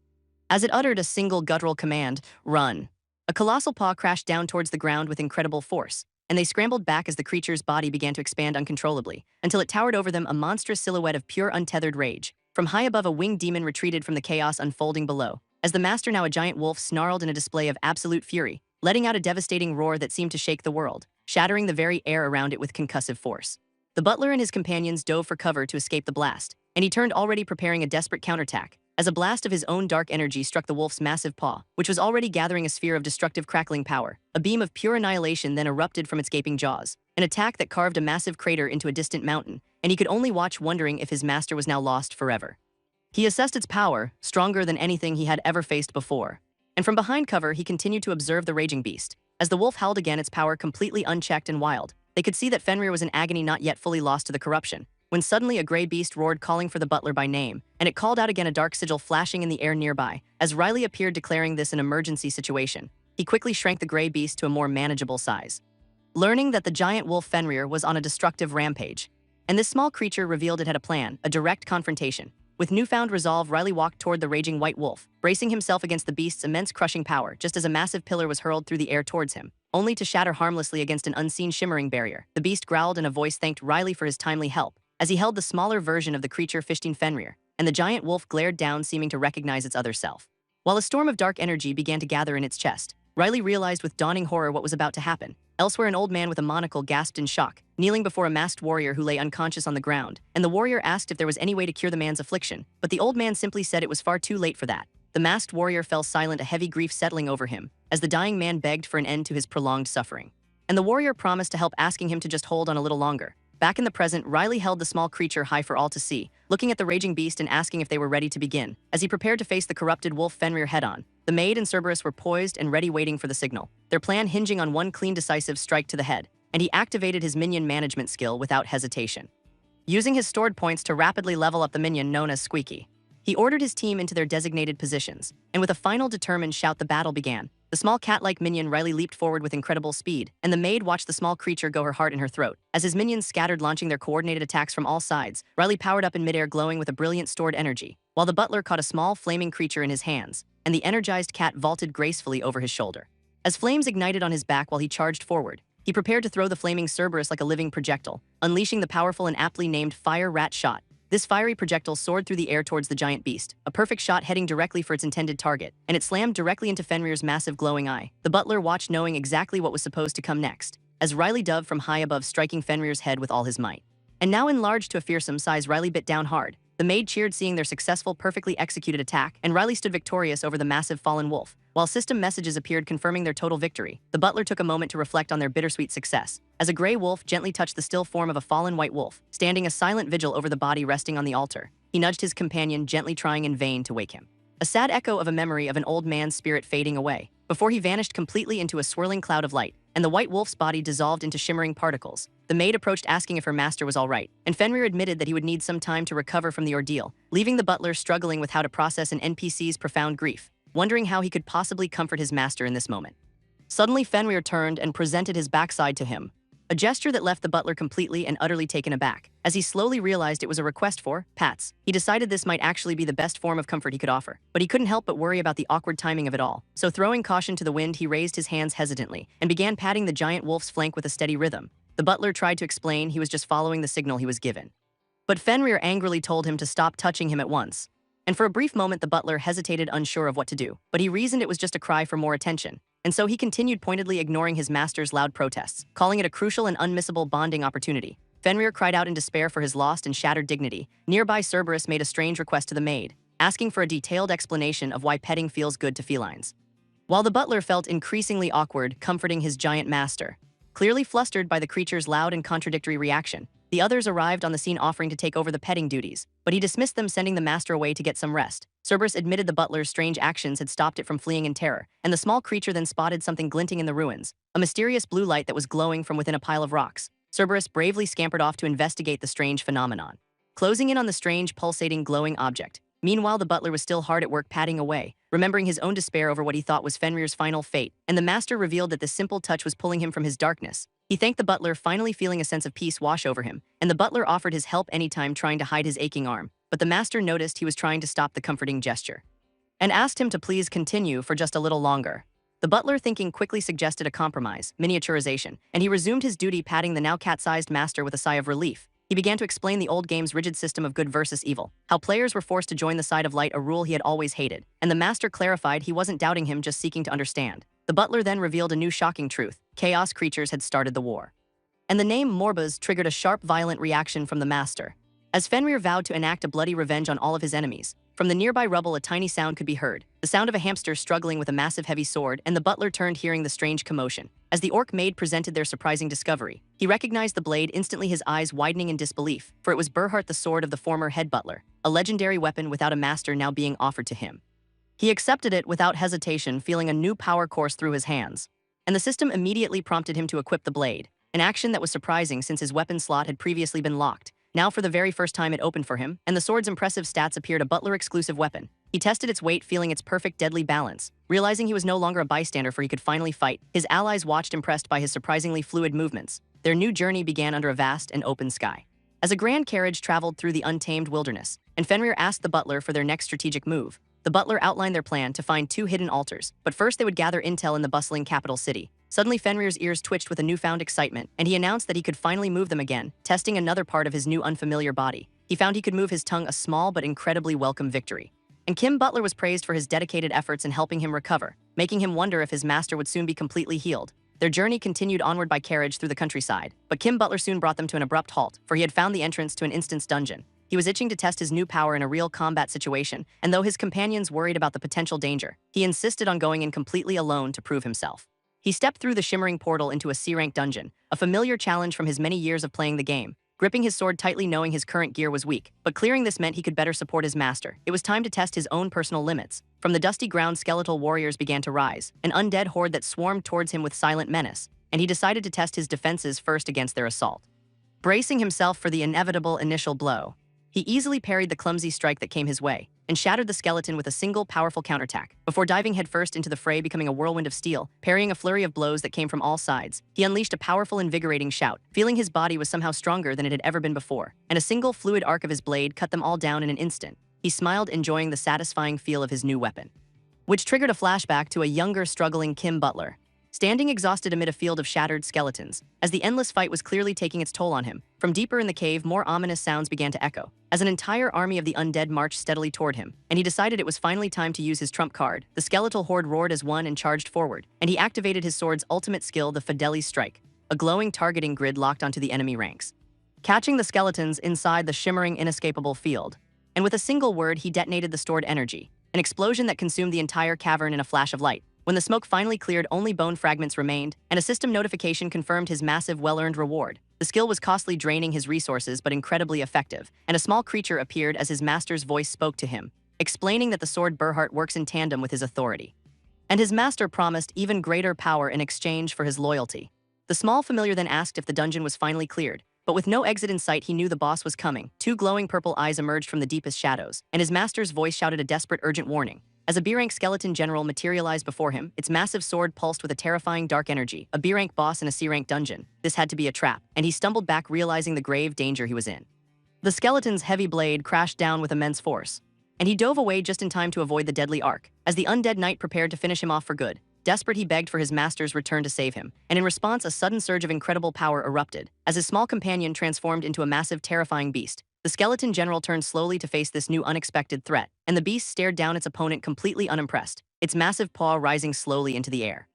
As it uttered a single guttural command, "Run!" a colossal paw crashed down towards the ground with incredible force, and they scrambled back as the creature's body began to expand uncontrollably, until it towered over them, a monstrous silhouette of pure, untethered rage. From high above, a winged demon retreated from the chaos unfolding below, as the master, now a giant wolf, snarled in a display of absolute fury, letting out a devastating roar that seemed to shake the world, shattering the very air around it with concussive force. The butler and his companions dove for cover to escape the blast, and he turned, already preparing a desperate counterattack, as a blast of his own dark energy struck the wolf's massive paw, which was already gathering a sphere of destructive, crackling power. A beam of pure annihilation then erupted from its gaping jaws, an attack that carved a massive crater into a distant mountain, and he could only watch, wondering if his master was now lost forever. He assessed its power, stronger than anything he had ever faced before. And from behind cover, he continued to observe the raging beast. As the wolf howled again, its power completely unchecked and wild, they could see that Fenrir was in agony, not yet fully lost to the corruption, when suddenly a gray beast roared, calling for the butler by name, and it called out again, a dark sigil flashing in the air nearby. As Riley appeared, declaring this an emergency situation, he quickly shrank the gray beast to a more manageable size, learning that the giant wolf Fenrir was on a destructive rampage. And this small creature revealed it had a plan, a direct confrontation. With newfound resolve, Riley walked toward the raging white wolf, bracing himself against the beast's immense crushing power, just as a massive pillar was hurled through the air towards him, only to shatter harmlessly against an unseen shimmering barrier. The beast growled, and a voice thanked Riley for his timely help, as he held the smaller version of the creature fisting Fenrir, and the giant wolf glared down, seeming to recognize its other self. While a storm of dark energy began to gather in its chest, Riley realized with dawning horror what was about to happen. Elsewhere, an old man with a monocle gasped in shock, kneeling before a masked warrior who lay unconscious on the ground, and the warrior asked if there was any way to cure the man's affliction, but the old man simply said it was far too late for that. The masked warrior fell silent, a heavy grief settling over him, as the dying man begged for an end to his prolonged suffering. And the warrior promised to help, asking him to just hold on a little longer. Back in the present, Riley held the small creature high for all to see, looking at the raging beast and asking if they were ready to begin. As he prepared to face the corrupted wolf Fenrir head-on, the maid and Cerberus were poised and ready, waiting for the signal, their plan hinging on one clean, decisive strike to the head, and he activated his minion management skill without hesitation. using his stored points to rapidly level up the minion known as Squeaky. He ordered his team into their designated positions, and with a final determined shout the battle began. The small cat-like minion Riley leaped forward with incredible speed, and the maid watched the small creature go her heart in her throat. As his minions scattered launching their coordinated attacks from all sides, Riley powered up in midair glowing with a brilliant stored energy, while the butler caught a small flaming creature in his hands, and the energized cat vaulted gracefully over his shoulder. As flames ignited on his back while he charged forward, he prepared to throw the flaming Cerberus like a living projectile, unleashing the powerful and aptly named Fire Rat Shot. This fiery projectile soared through the air towards the giant beast, a perfect shot heading directly for its intended target, and it slammed directly into Fenrir's massive glowing eye. The butler watched knowing exactly what was supposed to come next, as Riley dove from high above striking Fenrir's head with all his might. And now enlarged to a fearsome size, Riley bit down hard. The maid cheered seeing their successful, perfectly executed attack, and Riley stood victorious over the massive fallen wolf. While system messages appeared confirming their total victory, the butler took a moment to reflect on their bittersweet success, as a gray wolf gently touched the still form of a fallen white wolf, standing a silent vigil over the body resting on the altar. He nudged his companion, gently trying in vain to wake him. A sad echo of a memory of an old man's spirit fading away, before he vanished completely into a swirling cloud of light, and the white wolf's body dissolved into shimmering particles. The maid approached asking if her master was all right, and Fenrir admitted that he would need some time to recover from the ordeal, leaving the butler struggling with how to process an NPC's profound grief, wondering how he could possibly comfort his master in this moment. Suddenly Fenrir turned and presented his backside to him, a gesture that left the butler completely and utterly taken aback. As he slowly realized it was a request for pats, he decided this might actually be the best form of comfort he could offer. But he couldn't help but worry about the awkward timing of it all. So throwing caution to the wind, he raised his hands hesitantly and began patting the giant wolf's flank with a steady rhythm. The butler tried to explain he was just following the signal he was given, but Fenrir angrily told him to stop touching him at once. And for a brief moment the butler hesitated, unsure of what to do, but he reasoned it was just a cry for more attention. And so he continued, pointedly ignoring his master's loud protests, calling it a crucial and unmissable bonding opportunity. Fenrir cried out in despair for his lost and shattered dignity. Nearby Cerberus made a strange request to the maid, asking for a detailed explanation of why petting feels good to felines. While the butler felt increasingly awkward comforting his giant master, clearly flustered by the creature's loud and contradictory reaction, the others arrived on the scene offering to take over the petting duties, but he dismissed them, sending the master away to get some rest. Cerberus admitted the butler's strange actions had stopped it from fleeing in terror, and the small creature then spotted something glinting in the ruins, a mysterious blue light that was glowing from within a pile of rocks. Cerberus bravely scampered off to investigate the strange phenomenon, closing in on the strange, pulsating, glowing object. Meanwhile, the butler was still hard at work patting away, remembering his own despair over what he thought was Fenrir's final fate, and the master revealed that this simple touch was pulling him from his darkness. He thanked the butler, finally feeling a sense of peace wash over him, and the butler offered his help anytime, trying to hide his aching arm, but the master noticed he was trying to stop the comforting gesture, and asked him to please continue for just a little longer. The butler, thinking, quickly suggested a compromise, miniaturization, and he resumed his duty, patting the now cat-sized master with a sigh of relief. He began to explain the old game's rigid system of good versus evil, how players were forced to join the side of light, a rule he had always hated, and the master clarified he wasn't doubting him, just seeking to understand. The butler then revealed a new shocking truth: chaos creatures had started the war. And the name Morbas triggered a sharp, violent reaction from the master, as Fenrir vowed to enact a bloody revenge on all of his enemies. From the nearby rubble a tiny sound could be heard, the sound of a hamster struggling with a massive heavy sword, and the butler turned, hearing the strange commotion. As the orc maid presented their surprising discovery, he recognized the blade instantly, his eyes widening in disbelief, for it was Berhart, the sword of the former head butler, a legendary weapon without a master now being offered to him. He accepted it without hesitation, feeling a new power course through his hands, and the system immediately prompted him to equip the blade, an action that was surprising since his weapon slot had previously been locked. Now for the very first time it opened for him, and the sword's impressive stats appeared, a butler-exclusive weapon. He tested its weight, feeling its perfect deadly balance. Realizing he was no longer a bystander, for he could finally fight, his allies watched, impressed by his surprisingly fluid movements. Their new journey began under a vast and open sky, as a grand carriage traveled through the untamed wilderness, and Fenrir asked the butler for their next strategic move. The butler outlined their plan to find 2 hidden altars, but first they would gather intel in the bustling capital city. Suddenly Fenrir's ears twitched with a newfound excitement, and he announced that he could finally move them again, testing another part of his new unfamiliar body. He found he could move his tongue, a small but incredibly welcome victory. And Kim Butler was praised for his dedicated efforts in helping him recover, making him wonder if his master would soon be completely healed. Their journey continued onward by carriage through the countryside, but Kim Butler soon brought them to an abrupt halt, for he had found the entrance to an instance dungeon. He was itching to test his new power in a real combat situation, and though his companions worried about the potential danger, he insisted on going in completely alone to prove himself. He stepped through the shimmering portal into a C-rank dungeon, a familiar challenge from his many years of playing the game, gripping his sword tightly, knowing his current gear was weak, but clearing this meant he could better support his master. It was time to test his own personal limits. From the dusty ground, skeletal warriors began to rise, an undead horde that swarmed towards him with silent menace, and he decided to test his defenses first against their assault. Bracing himself for the inevitable initial blow, he easily parried the clumsy strike that came his way and shattered the skeleton with a single powerful counterattack. Before diving headfirst into the fray, becoming a whirlwind of steel, parrying a flurry of blows that came from all sides, he unleashed a powerful, invigorating shout, feeling his body was somehow stronger than it had ever been before, and a single fluid arc of his blade cut them all down in an instant. He smiled, enjoying the satisfying feel of his new weapon, which triggered a flashback to a younger, struggling Kim Butler, standing exhausted amid a field of shattered skeletons. As the endless fight was clearly taking its toll on him, from deeper in the cave, more ominous sounds began to echo, as an entire army of the undead marched steadily toward him, and he decided it was finally time to use his trump card. The skeletal horde roared as one and charged forward, and he activated his sword's ultimate skill, the Fideli Strike. A glowing targeting grid locked onto the enemy ranks, catching the skeletons inside the shimmering, inescapable field. And with a single word, he detonated the stored energy, an explosion that consumed the entire cavern in a flash of light. When the smoke finally cleared, only bone fragments remained, and a system notification confirmed his massive, well-earned reward. The skill was costly, draining his resources, but incredibly effective, and a small creature appeared as his master's voice spoke to him, explaining that the sword Berhart works in tandem with his authority, and his master promised even greater power in exchange for his loyalty. The small familiar then asked if the dungeon was finally cleared, but with no exit in sight, he knew the boss was coming. Two glowing purple eyes emerged from the deepest shadows, and his master's voice shouted a desperate, urgent warning. As a B-rank skeleton general materialized before him, its massive sword pulsed with a terrifying dark energy. A B-rank boss in a C-rank dungeon. This had to be a trap, and he stumbled back, realizing the grave danger he was in. The skeleton's heavy blade crashed down with immense force, and he dove away just in time to avoid the deadly arc. As the undead knight prepared to finish him off for good, desperate, he begged for his master's return to save him, and in response, a sudden surge of incredible power erupted, as his small companion transformed into a massive, terrifying beast. The skeleton general turned slowly to face this new, unexpected threat, and the beast stared down its opponent completely unimpressed, its massive paw rising slowly into the air,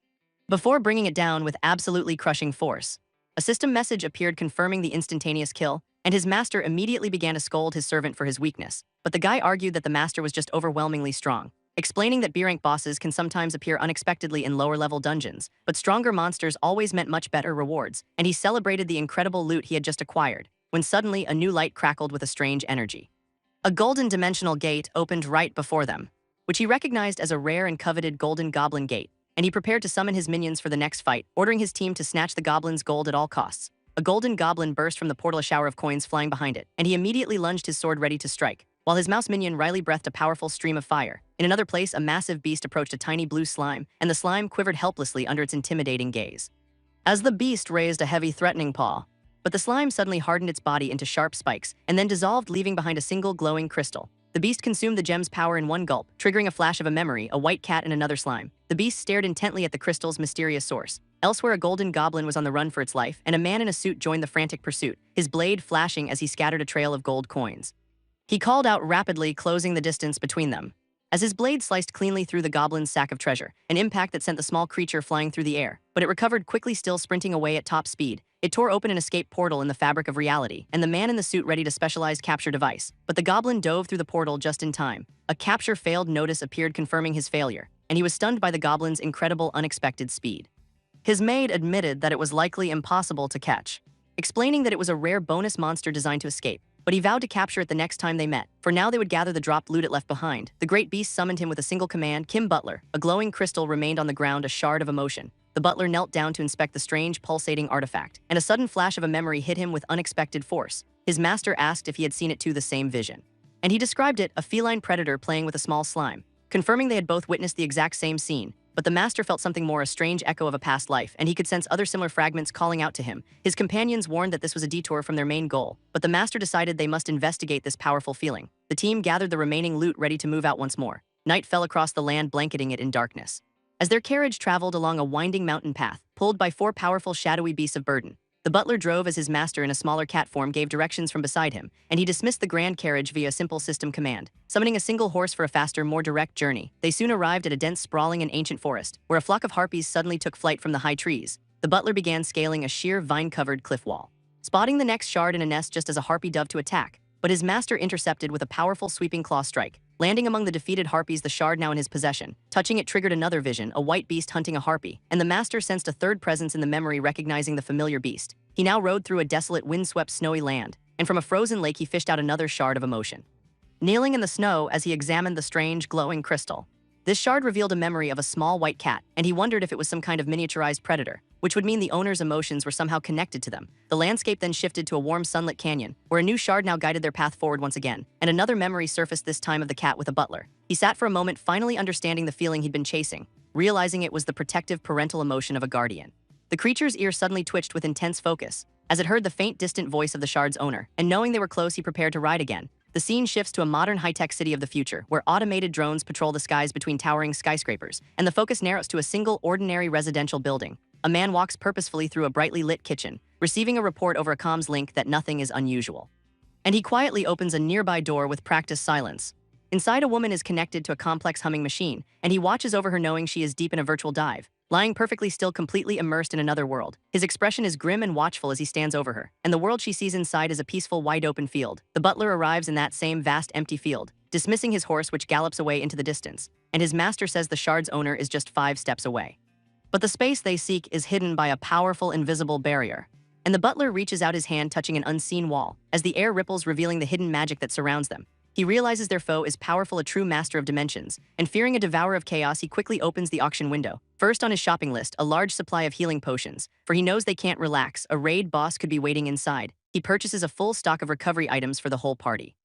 before bringing it down with absolutely crushing force. A system message appeared confirming the instantaneous kill, and his master immediately began to scold his servant for his weakness. But the guy argued that the master was just overwhelmingly strong, explaining that B-rank bosses can sometimes appear unexpectedly in lower-level dungeons, but stronger monsters always meant much better rewards, and he celebrated the incredible loot he had just acquired, when suddenly a new light crackled with a strange energy. A golden dimensional gate opened right before them, which he recognized as a rare and coveted golden goblin gate, and he prepared to summon his minions for the next fight, ordering his team to snatch the goblin's gold at all costs. A golden goblin burst from the portal, a shower of coins flying behind it, and he immediately lunged his sword ready to strike, while his mouse minion Riley breathed a powerful stream of fire. In another place, a massive beast approached a tiny blue slime, and the slime quivered helplessly under its intimidating gaze, as the beast raised a heavy, threatening paw. But the slime suddenly hardened its body into sharp spikes, and then dissolved, leaving behind a single glowing crystal. The beast consumed the gem's power in one gulp, triggering a flash of a memory, a white cat and another slime. The beast stared intently at the crystal's mysterious source. Elsewhere, a golden goblin was on the run for its life, and a man in a suit joined the frantic pursuit, his blade flashing as he scattered a trail of gold coins. He called out rapidly, closing the distance between them, as his blade sliced cleanly through the goblin's sack of treasure, an impact that sent the small creature flying through the air. But it recovered quickly, still sprinting away at top speed. It tore open an escape portal in the fabric of reality, and the man in the suit readied a specialized capture device. But the goblin dove through the portal just in time. A capture failed notice appeared confirming his failure, and he was stunned by the goblin's incredible, unexpected speed. His maid admitted that it was likely impossible to catch, explaining that it was a rare bonus monster designed to escape, but he vowed to capture it the next time they met. For now, they would gather the dropped loot it left behind. The great beast summoned him with a single command, Kim Butler. A glowing crystal remained on the ground, a shard of emotion. The butler knelt down to inspect the strange, pulsating artifact, and a sudden flash of a memory hit him with unexpected force. His master asked if he had seen it too, the same vision, and he described it, a feline predator playing with a small slime, confirming they had both witnessed the exact same scene. But the master felt something more, a strange echo of a past life, and he could sense other similar fragments calling out to him. His companions warned that this was a detour from their main goal, but the master decided they must investigate this powerful feeling. The team gathered the remaining loot, ready to move out once more. Night fell across the land, blanketing it in darkness, as their carriage traveled along a winding mountain path, pulled by four powerful, shadowy beasts of burden. The butler drove as his master in a smaller cat form gave directions from beside him, and he dismissed the grand carriage via a simple system command, summoning a single horse for a faster, more direct journey. They soon arrived at a dense, sprawling, and ancient forest, where a flock of harpies suddenly took flight from the high trees. The butler began scaling a sheer, vine-covered cliff wall, spotting the next shard in a nest just as a harpy dove to attack, but his master intercepted with a powerful, sweeping claw strike, landing among the defeated harpies, the shard now in his possession. Touching it triggered another vision, a white beast hunting a harpy, and the master sensed a third presence in the memory, recognizing the familiar beast. He now rode through a desolate, windswept, snowy land, and from a frozen lake he fished out another shard of emotion, kneeling in the snow as he examined the strange, glowing crystal. This shard revealed a memory of a small white cat, and he wondered if it was some kind of miniaturized predator. which would mean the owner's emotions were somehow connected to them. The landscape then shifted to a warm sunlit canyon, where a new shard now guided their path forward once again, and another memory surfaced, this time of the cat with a butler. He sat for a moment, finally understanding the feeling he'd been chasing, realizing it was the protective parental emotion of a guardian. The creature's ear suddenly twitched with intense focus, as it heard the faint, distant voice of the shard's owner, and knowing they were close, he prepared to ride again. The scene shifts to a modern high-tech city of the future, where automated drones patrol the skies between towering skyscrapers, and the focus narrows to a single, ordinary residential building. A man walks purposefully through a brightly lit kitchen, receiving a report over a comms link that nothing is unusual. And he quietly opens a nearby door with practiced silence. Inside, a woman is connected to a complex humming machine, and he watches over her knowing she is deep in a virtual dive, lying perfectly still, completely immersed in another world. His expression is grim and watchful as he stands over her, and the world she sees inside is a peaceful, wide-open field. The butler arrives in that same vast, empty field, dismissing his horse, which gallops away into the distance, and his master says the shard's owner is just 5 steps away. But the space they seek is hidden by a powerful, invisible barrier, and the butler reaches out his hand, touching an unseen wall, as the air ripples, revealing the hidden magic that surrounds them. He realizes their foe is powerful, a true master of dimensions, and fearing a devourer of chaos, he quickly opens the auction window. First on his shopping list, a large supply of healing potions, for he knows they can't relax, a raid boss could be waiting inside. He purchases a full stock of recovery items for the whole party.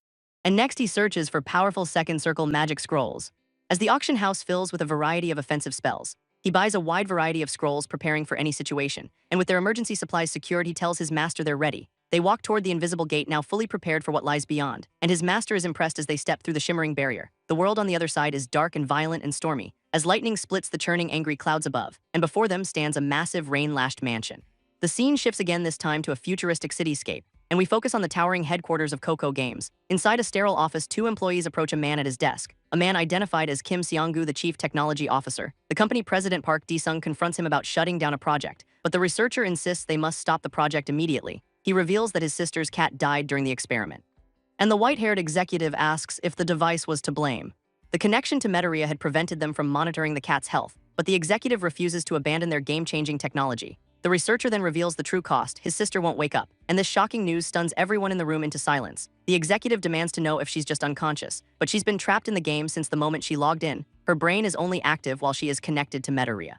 And next he searches for powerful second circle magic scrolls. As the auction house fills with a variety of offensive spells, he buys a wide variety of scrolls, preparing for any situation, and with their emergency supplies secured, he tells his master they're ready. They walk toward the invisible gate, now fully prepared for what lies beyond, and his master is impressed as they step through the shimmering barrier. The world on the other side is dark and violent and stormy, as lightning splits the churning, angry clouds above, and before them stands a massive, rain-lashed mansion. The scene shifts again, this time to a futuristic cityscape, and we focus on the towering headquarters of Coco Games. Inside a sterile office, 2 employees approach a man at his desk, a man identified as Kim Seong-gu, the chief technology officer. The company president Park Di-sung confronts him about shutting down a project, but the researcher insists they must stop the project immediately. He reveals that his sister's cat died during the experiment. And the white-haired executive asks if the device was to blame. The connection to Meteria had prevented them from monitoring the cat's health, but the executive refuses to abandon their game-changing technology. The researcher then reveals the true cost: his sister won't wake up, and this shocking news stuns everyone in the room into silence. The executive demands to know if she's just unconscious, but she's been trapped in the game since the moment she logged in. Her brain is only active while she is connected to Meteria.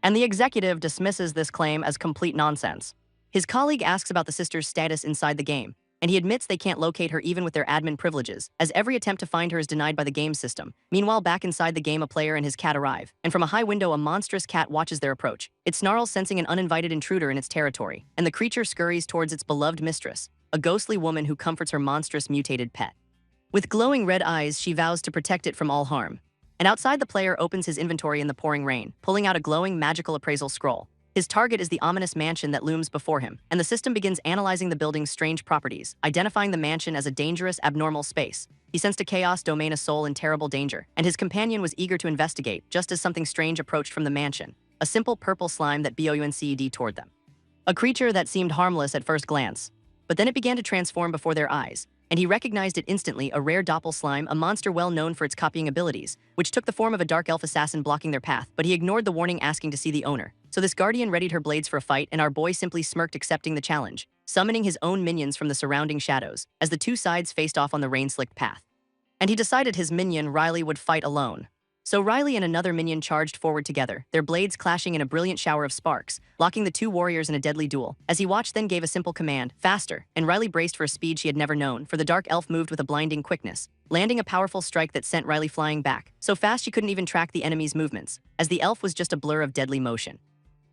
And the executive dismisses this claim as complete nonsense. His colleague asks about the sister's status inside the game, and he admits they can't locate her even with their admin privileges, as every attempt to find her is denied by the game system. Meanwhile, back inside the game, a player and his cat arrive, and from a high window, a monstrous cat watches their approach. It snarls, sensing an uninvited intruder in its territory, and the creature scurries towards its beloved mistress, a ghostly woman who comforts her monstrous mutated pet. With glowing red eyes, she vows to protect it from all harm. And outside, the player opens his inventory in the pouring rain, pulling out a glowing magical appraisal scroll. His target is the ominous mansion that looms before him, and the system begins analyzing the building's strange properties, identifying the mansion as a dangerous, abnormal space. He sensed a chaos domain, a soul in terrible danger, and his companion was eager to investigate, just as something strange approached from the mansion, a simple purple slime that bounced toward them. A creature that seemed harmless at first glance, but then it began to transform before their eyes, and he recognized it instantly, a rare doppel slime, a monster well known for its copying abilities, which took the form of a dark elf assassin blocking their path. But he ignored the warning, asking to see the owner. So this guardian readied her blades for a fight, and our boy simply smirked, accepting the challenge, summoning his own minions from the surrounding shadows, as the 2 sides faced off on the rain-slicked path. And he decided his minion, Riley, would fight alone. So Riley and another minion charged forward together, their blades clashing in a brilliant shower of sparks, locking the 2 warriors in a deadly duel. As he watched, then gave a simple command, faster, and Riley braced for a speed she had never known, for the dark elf moved with a blinding quickness, landing a powerful strike that sent Riley flying back, so fast she couldn't even track the enemy's movements, as the elf was just a blur of deadly motion.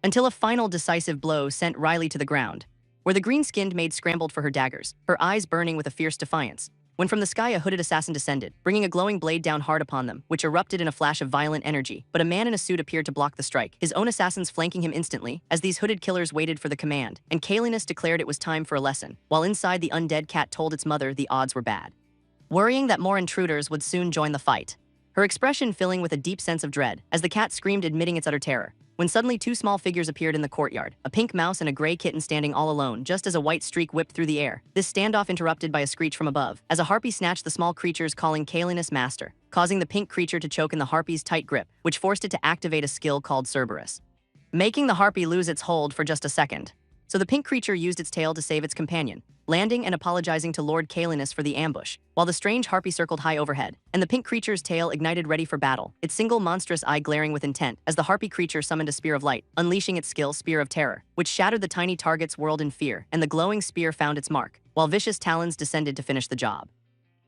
Until a final decisive blow sent Riley to the ground, where the green-skinned maid scrambled for her daggers, her eyes burning with a fierce defiance, when from the sky a hooded assassin descended, bringing a glowing blade down hard upon them, which erupted in a flash of violent energy. But a man in a suit appeared to block the strike, his own assassins flanking him instantly, as these hooded killers waited for the command, and Kalinus declared it was time for a lesson, while inside, the undead cat told its mother the odds were bad, worrying that more intruders would soon join the fight, her expression filling with a deep sense of dread, as the cat screamed, admitting its utter terror. When suddenly 2 small figures appeared in the courtyard, a pink mouse and a gray kitten standing all alone, just as a white streak whipped through the air. This standoff interrupted by a screech from above, as a harpy snatched the small creatures, calling Kalinus master, causing the pink creature to choke in the harpy's tight grip, which forced it to activate a skill called Cerberus, making the harpy lose its hold for just a second. so the pink creature used its tail to save its companion, landing and apologizing to Lord Kalinus for the ambush, while the strange harpy circled high overhead, and the pink creature's tail ignited ready for battle, its single monstrous eye glaring with intent as the harpy creature summoned a spear of light, unleashing its skill Spear of Terror, which shattered the tiny target's world in fear, and the glowing spear found its mark, while vicious talons descended to finish the job.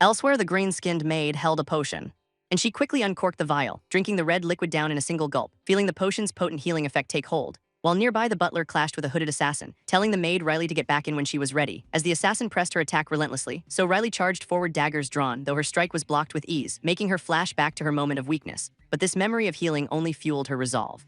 Elsewhere, the green-skinned maid held a potion, and she quickly uncorked the vial, drinking the red liquid down in a single gulp, feeling the potion's potent healing effect take hold. While nearby, the butler clashed with a hooded assassin, telling the maid Riley to get back in when she was ready. As the assassin pressed her attack relentlessly, so Riley charged forward, daggers drawn, though her strike was blocked with ease, making her flash back to her moment of weakness. But this memory of healing only fueled her resolve.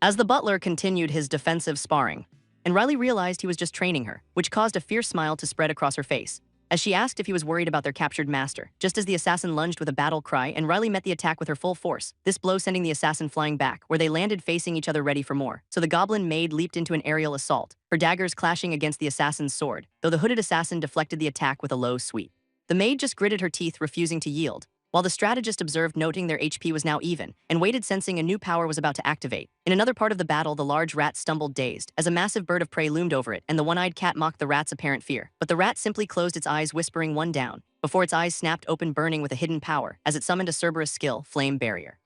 As the butler continued his defensive sparring, and Riley realized he was just training her, which caused a fierce smile to spread across her face, as she asked if he was worried about their captured master, just as the assassin lunged with a battle cry and Riley met the attack with her full force, this blow sending the assassin flying back, where they landed facing each other ready for more. So the goblin maid leaped into an aerial assault, her daggers clashing against the assassin's sword, though the hooded assassin deflected the attack with a low sweep. The maid just gritted her teeth, refusing to yield, while the strategist observed, noting their HP was now even, and waited, sensing a new power was about to activate. In another part of the battle, the large rat stumbled dazed, as a massive bird of prey loomed over it, and the one-eyed cat mocked the rat's apparent fear. But the rat simply closed its eyes, whispering one down, before its eyes snapped open, burning with a hidden power, as it summoned a Cerberus skill, Flame Barrier.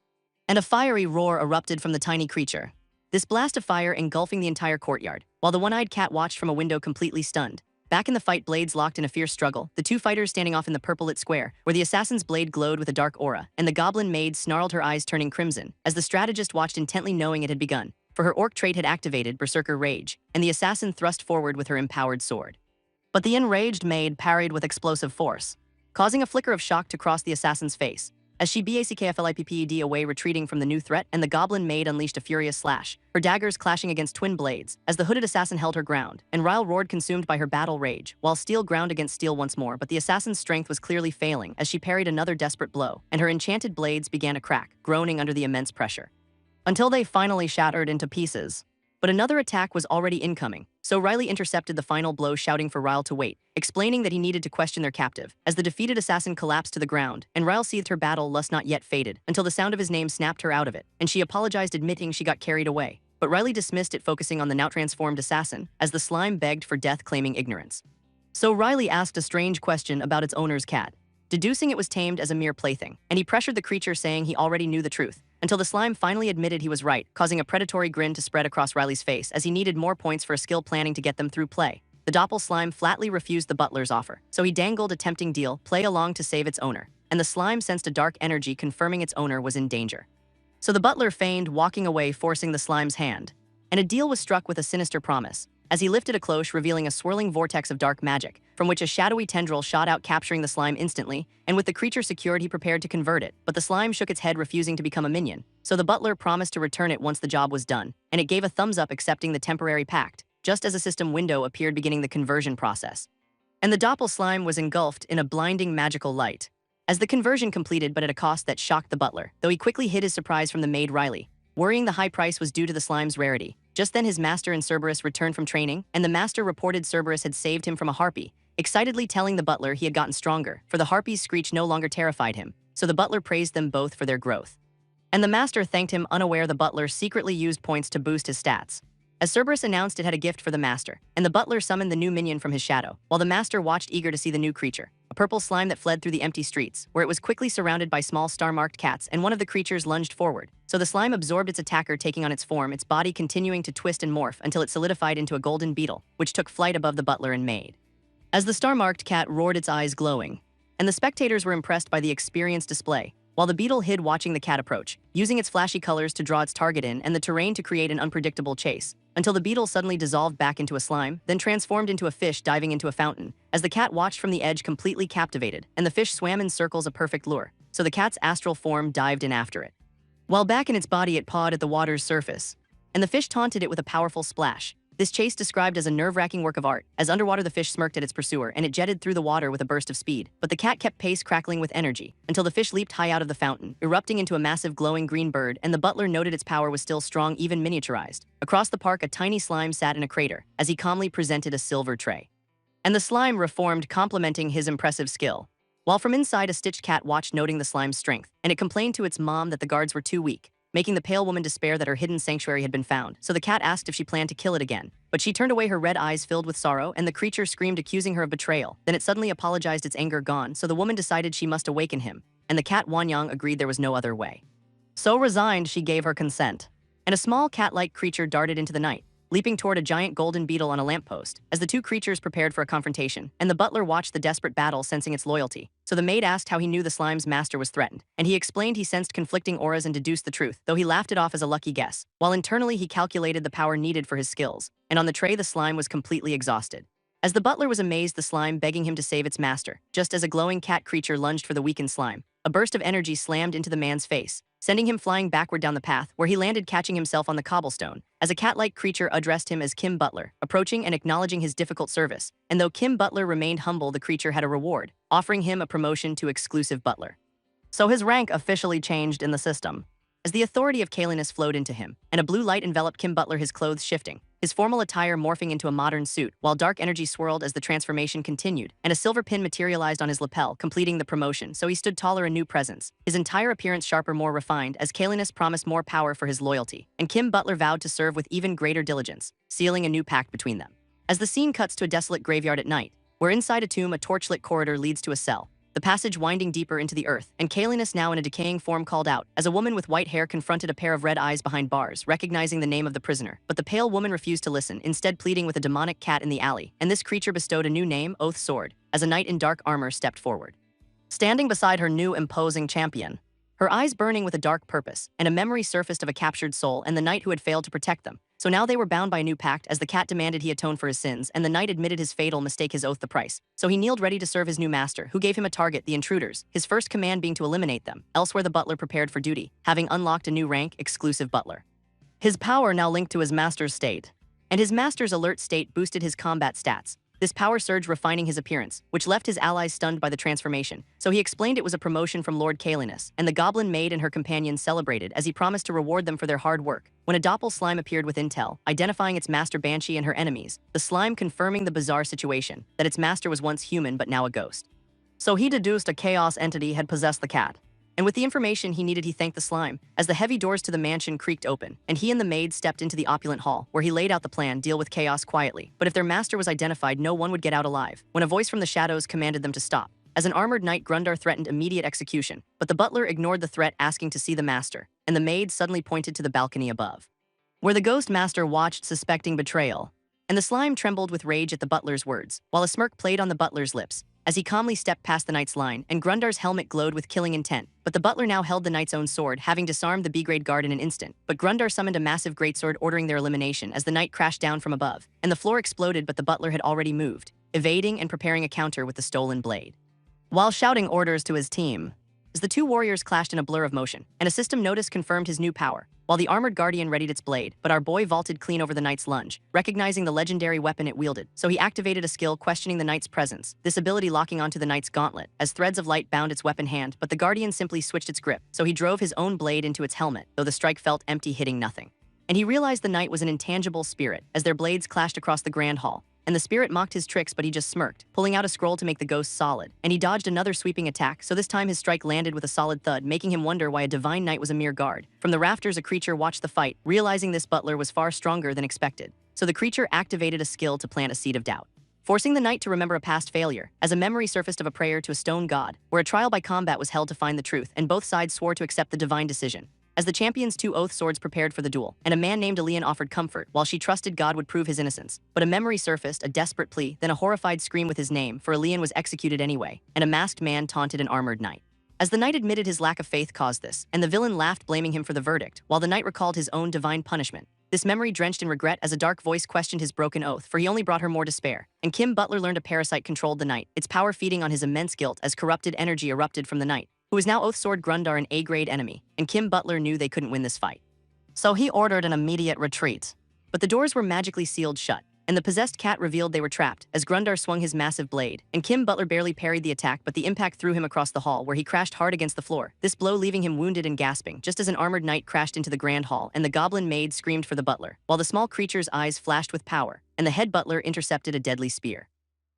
And a fiery roar erupted from the tiny creature, this blast of fire engulfing the entire courtyard, while the one-eyed cat watched from a window completely stunned. Back in the fight, blades locked in a fierce struggle, the two fighters standing off in the purple-lit square, where the assassin's blade glowed with a dark aura, and the goblin maid snarled, her eyes turning crimson, as the strategist watched intently, knowing it had begun. For her orc trait had activated, Berserker Rage, and the assassin thrust forward with her empowered sword. But the enraged maid parried with explosive force, causing a flicker of shock to cross the assassin's face, as she backflipped away, retreating from the new threat, and the goblin maid unleashed a furious slash, her daggers clashing against twin blades, as the hooded assassin held her ground, and Ryle roared, consumed by her battle rage, while steel ground against steel once more. But the assassin's strength was clearly failing as she parried another desperate blow, and her enchanted blades began to crack, groaning under the immense pressure, until they finally shattered into pieces. But another attack was already incoming, so Riley intercepted the final blow, shouting for Ryle to wait, explaining that he needed to question their captive, as the defeated assassin collapsed to the ground, and Ryle seethed, her battle lust not yet faded, until the sound of his name snapped her out of it, and she apologized, admitting she got carried away. But Riley dismissed it, focusing on the now transformed assassin, as the slime begged for death, claiming ignorance. So Riley asked a strange question about its owner's cat, deducing it was tamed as a mere plaything, and he pressured the creature, saying he already knew the truth, until the slime finally admitted he was right, causing a predatory grin to spread across Riley's face, as he needed more points for a skill, planning to get them through play. The doppel slime flatly refused the butler's offer, so he dangled a tempting deal, play along to save its owner, and the slime sensed a dark energy, confirming its owner was in danger. So the butler feigned walking away, forcing the slime's hand, and a deal was struck with a sinister promise, as he lifted a cloche, revealing a swirling vortex of dark magic, from which a shadowy tendril shot out, capturing the slime instantly, and with the creature secured, he prepared to convert it. But the slime shook its head, refusing to become a minion, so the butler promised to return it once the job was done, and it gave a thumbs up, accepting the temporary pact, just as a system window appeared, beginning the conversion process. And the doppel slime was engulfed in a blinding magical light, as the conversion completed, but at a cost that shocked the butler, though he quickly hid his surprise from the maid Riley, worrying the high price was due to the slime's rarity. Just then his master and Cerberus returned from training, and the master reported Cerberus had saved him from a harpy, excitedly telling the butler he had gotten stronger, for the harpy's screech no longer terrified him, so the butler praised them both for their growth. And the master thanked him, unaware the butler secretly used points to boost his stats, as Cerberus announced it had a gift for the master, and the butler summoned the new minion from his shadow, while the master watched, eager to see the new creature, a purple slime that fled through the empty streets, where it was quickly surrounded by small star-marked cats, and one of the creatures lunged forward, so the slime absorbed its attacker, taking on its form, its body continuing to twist and morph until it solidified into a golden beetle, which took flight above the butler and maid. As the star-marked cat roared, its eyes glowing, and the spectators were impressed by the experienced display, while the beetle hid, watching the cat approach, using its flashy colors to draw its target in and the terrain to create an unpredictable chase, until the beetle suddenly dissolved back into a slime, then transformed into a fish diving into a fountain, as the cat watched from the edge, completely captivated, and the fish swam in circles, a perfect lure, so the cat's astral form dived in after it. While back in its body, it pawed at the water's surface, and the fish taunted it with a powerful splash. This chase described as a nerve-wracking work of art, as underwater the fish smirked at its pursuer and it jetted through the water with a burst of speed, but the cat kept pace, crackling with energy, until the fish leaped high out of the fountain, erupting into a massive glowing green bird, and the butler noted its power was still strong, even miniaturized. Across the park, a tiny slime sat in a crater, as he calmly presented a silver tray. And the slime reformed, complimenting his impressive skill, while from inside a stitched cat watched, noting the slime's strength, and it complained to its mom that the guards were too weak, making the pale woman despair that her hidden sanctuary had been found, so the cat asked if she planned to kill it again, But she turned away, her red eyes filled with sorrow, and the creature screamed, accusing her of betrayal. Then it suddenly apologized, its anger gone, so the woman decided she must awaken him, and the cat Wanyang agreed there was no other way. So resigned, she gave her consent. And a small cat-like creature darted into the night, leaping toward a giant golden beetle on a lamppost, as the two creatures prepared for a confrontation, and the butler watched the desperate battle, sensing its loyalty. So the maid asked how he knew the slime's master was threatened, and he explained he sensed conflicting auras and deduced the truth, though he laughed it off as a lucky guess, while internally he calculated the power needed for his skills. And on the tray, the slime was completely exhausted. As the butler was amazed, the slime begging him to save its master, just as a glowing cat creature lunged for the weakened slime. A burst of energy slammed into the man's face, sending him flying backward down the path, where he landed, catching himself on the cobblestone, as a cat-like creature addressed him as Kim Butler, approaching and acknowledging his difficult service. And though Kim Butler remained humble, the creature had a reward, offering him a promotion to exclusive butler. So his rank officially changed in the system. As the authority of Kalinus flowed into him, and a blue light enveloped Kim Butler, his clothes shifting, his formal attire morphing into a modern suit, while dark energy swirled as the transformation continued, and a silver pin materialized on his lapel, completing the promotion, so he stood taller, a new presence, his entire appearance sharper, more refined, as Kalinus promised more power for his loyalty, and Kim Butler vowed to serve with even greater diligence, sealing a new pact between them. As the scene cuts to a desolate graveyard at night, where inside a tomb a torchlit corridor leads to a cell, the passage winding deeper into the earth, and Kalinus, now in a decaying form, called out, as a woman with white hair confronted a pair of red eyes behind bars, recognizing the name of the prisoner. But the pale woman refused to listen, instead pleading with a demonic cat in the alley, and this creature bestowed a new name, Oath Sword, as a knight in dark armor stepped forward. Standing beside her new imposing champion, her eyes burning with a dark purpose, and a memory surfaced of a captured soul and the knight who had failed to protect them. So now they were bound by a new pact, as the cat demanded he atone for his sins, and the knight admitted his fatal mistake, his oath the price. So he kneeled ready to serve his new master, who gave him a target, the intruders, his first command being to eliminate them. Elsewhere, the butler prepared for duty, having unlocked a new rank, exclusive butler. His power now linked to his master's state, and his master's alert state boosted his combat stats. This power surge refining his appearance, which left his allies stunned by the transformation. So he explained it was a promotion from Lord Kalinus, and the goblin maid and her companions celebrated as he promised to reward them for their hard work. When a doppel slime appeared with intel, identifying its master Banshee and her enemies, the slime confirming the bizarre situation, that its master was once human but now a ghost. So he deduced a chaos entity had possessed the cat. And with the information he needed, he thanked the slime, as the heavy doors to the mansion creaked open, and he and the maid stepped into the opulent hall, where he laid out the plan, deal with chaos quietly. But if their master was identified, no one would get out alive, when a voice from the shadows commanded them to stop. As an armored knight, Grundar threatened immediate execution, but the butler ignored the threat, asking to see the master, and the maid suddenly pointed to the balcony above, where the ghost master watched, suspecting betrayal. And the slime trembled with rage at the butler's words, while a smirk played on the butler's lips, as he calmly stepped past the knight's line, and Grundar's helmet glowed with killing intent. But the butler now held the knight's own sword, having disarmed the B-grade guard in an instant. But Grundar summoned a massive greatsword, ordering their elimination, as the knight crashed down from above, and the floor exploded, but the butler had already moved, evading and preparing a counter with the stolen blade, while shouting orders to his team. As the two warriors clashed in a blur of motion, and a system notice confirmed his new power, while the armored guardian readied its blade, but our boy vaulted clean over the knight's lunge, recognizing the legendary weapon it wielded. So he activated a skill, questioning the knight's presence, this ability locking onto the knight's gauntlet, as threads of light bound its weapon hand, but the guardian simply switched its grip, so he drove his own blade into its helmet, though the strike felt empty, hitting nothing. And he realized the knight was an intangible spirit, as their blades clashed across the grand hall, and the spirit mocked his tricks, but he just smirked, pulling out a scroll to make the ghost solid. And he dodged another sweeping attack, so this time his strike landed with a solid thud, making him wonder why a divine knight was a mere guard. From the rafters, a creature watched the fight, realizing this butler was far stronger than expected. So the creature activated a skill to plant a seed of doubt, forcing the knight to remember a past failure, as a memory surfaced of a prayer to a stone god, where a trial by combat was held to find the truth, and both sides swore to accept the divine decision. As the champions' two oath swords prepared for the duel, and a man named Elian offered comfort, while she trusted God would prove his innocence. But a memory surfaced, a desperate plea, then a horrified scream with his name, for Elian was executed anyway, and a masked man taunted an armored knight. As the knight admitted his lack of faith caused this, and the villain laughed, blaming him for the verdict, while the knight recalled his own divine punishment. This memory drenched in regret, as a dark voice questioned his broken oath, for he only brought her more despair. And Kim Butler learned a parasite controlled the knight, its power feeding on his immense guilt, as corrupted energy erupted from the knight, who was now Oath Sword Grundar, an A-grade enemy, and Kim Butler knew they couldn't win this fight. So he ordered an immediate retreat. But the doors were magically sealed shut, and the possessed cat revealed they were trapped, as Grundar swung his massive blade, and Kim Butler barely parried the attack, but the impact threw him across the hall, where he crashed hard against the floor, this blow leaving him wounded and gasping, just as an armored knight crashed into the grand hall, and the goblin maid screamed for the butler, while the small creature's eyes flashed with power, and the head butler intercepted a deadly spear,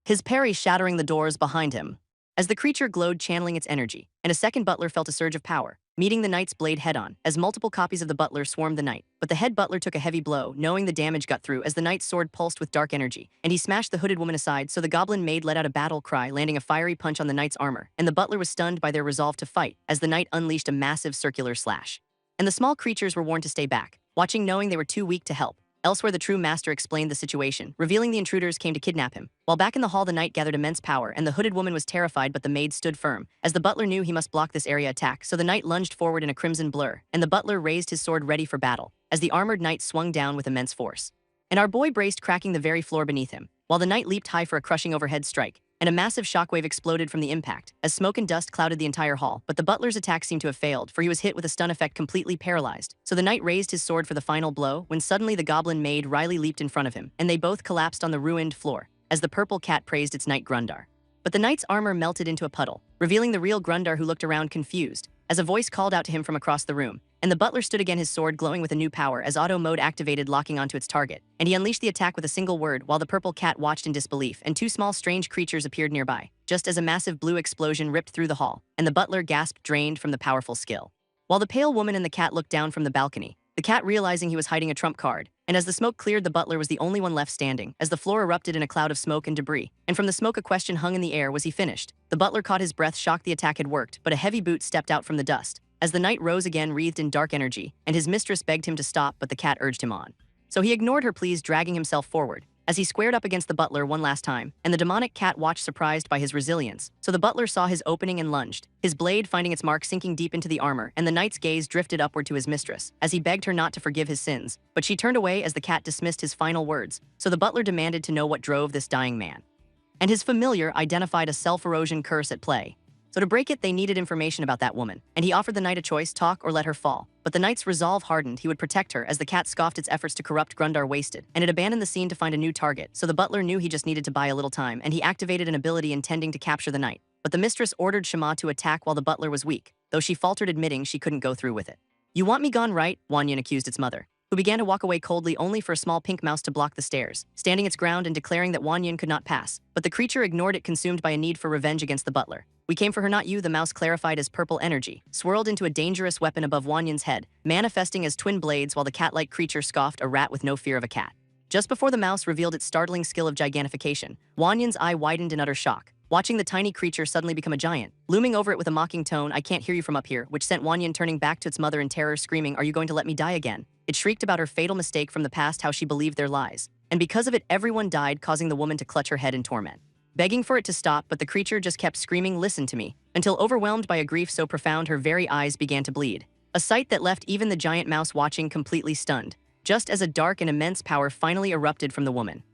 his parry shattering the doors behind him. As the creature glowed, channeling its energy, and a second butler felt a surge of power, meeting the knight's blade head-on, as multiple copies of the butler swarmed the knight. But the head butler took a heavy blow, knowing the damage got through as the knight's sword pulsed with dark energy, and he smashed the hooded woman aside, so the goblin maid let out a battle cry, landing a fiery punch on the knight's armor, and the butler was stunned by their resolve to fight, as the knight unleashed a massive circular slash. And the small creatures were warned to stay back, watching knowing they were too weak to help. Elsewhere, the true master explained the situation, revealing the intruders came to kidnap him. While back in the hall, the knight gathered immense power, and the hooded woman was terrified, but the maid stood firm, as the butler knew he must block this area attack, so the knight lunged forward in a crimson blur, and the butler raised his sword ready for battle, as the armored knight swung down with immense force. And our boy braced, cracking the very floor beneath him, while the knight leaped high for a crushing overhead strike, and a massive shockwave exploded from the impact, as smoke and dust clouded the entire hall. But the butler's attack seemed to have failed, for he was hit with a stun effect, completely paralyzed. So the knight raised his sword for the final blow, when suddenly the goblin maid Riley leaped in front of him, and they both collapsed on the ruined floor, as the purple cat praised its knight Grundar. But the knight's armor melted into a puddle, revealing the real Grundar, who looked around confused, as a voice called out to him from across the room, and the butler stood again, his sword glowing with a new power as auto mode activated, locking onto its target, and he unleashed the attack with a single word, while the purple cat watched in disbelief, and two small strange creatures appeared nearby, just as a massive blue explosion ripped through the hall, and the butler gasped, drained from the powerful skill. While the pale woman and the cat looked down from the balcony, the cat realizing he was hiding a trump card, and as the smoke cleared, the butler was the only one left standing, as the floor erupted in a cloud of smoke and debris, and from the smoke a question hung in the air: was he finished? The butler caught his breath, shocked the attack had worked, but a heavy boot stepped out from the dust, as the knight rose again, wreathed in dark energy, and his mistress begged him to stop, but the cat urged him on. So he ignored her pleas, dragging himself forward, as he squared up against the butler one last time, and the demonic cat watched, surprised by his resilience. So the butler saw his opening and lunged, his blade finding its mark, sinking deep into the armor, and the knight's gaze drifted upward to his mistress, as he begged her not to forgive his sins, but she turned away as the cat dismissed his final words. So the butler demanded to know what drove this dying man. And his familiar identified a self-erosion curse at play. So to break it, they needed information about that woman, and he offered the knight a choice: talk or let her fall. But the knight's resolve hardened, he would protect her, as the cat scoffed, its efforts to corrupt Grundar wasted, and it abandoned the scene to find a new target. So the butler knew he just needed to buy a little time, and he activated an ability intending to capture the knight. But the mistress ordered Shema to attack while the butler was weak, though she faltered, admitting she couldn't go through with it. "You want me gone, right?" Wanyan accused its mother, who began to walk away coldly, only for a small pink mouse to block the stairs, standing its ground and declaring that Wanyan could not pass. But the creature ignored it, consumed by a need for revenge against the butler. "We came for her, not you," the mouse clarified, as purple energy swirled into a dangerous weapon above Wanyan's head, manifesting as twin blades, while the cat-like creature scoffed, a rat with no fear of a cat. Just before the mouse revealed its startling skill of gigantification, Wanyan's eye widened in utter shock, watching the tiny creature suddenly become a giant, looming over it with a mocking tone: "I can't hear you from up here," which sent Wanyan turning back to its mother in terror, screaming, "Are you going to let me die again?" It shrieked about her fatal mistake from the past, how she believed their lies, and because of it everyone died, causing the woman to clutch her head in torment, begging for it to stop. But the creature just kept screaming, "Listen to me," until overwhelmed by a grief so profound her very eyes began to bleed, a sight that left even the giant mouse watching completely stunned, just as a dark and immense power finally erupted from the woman.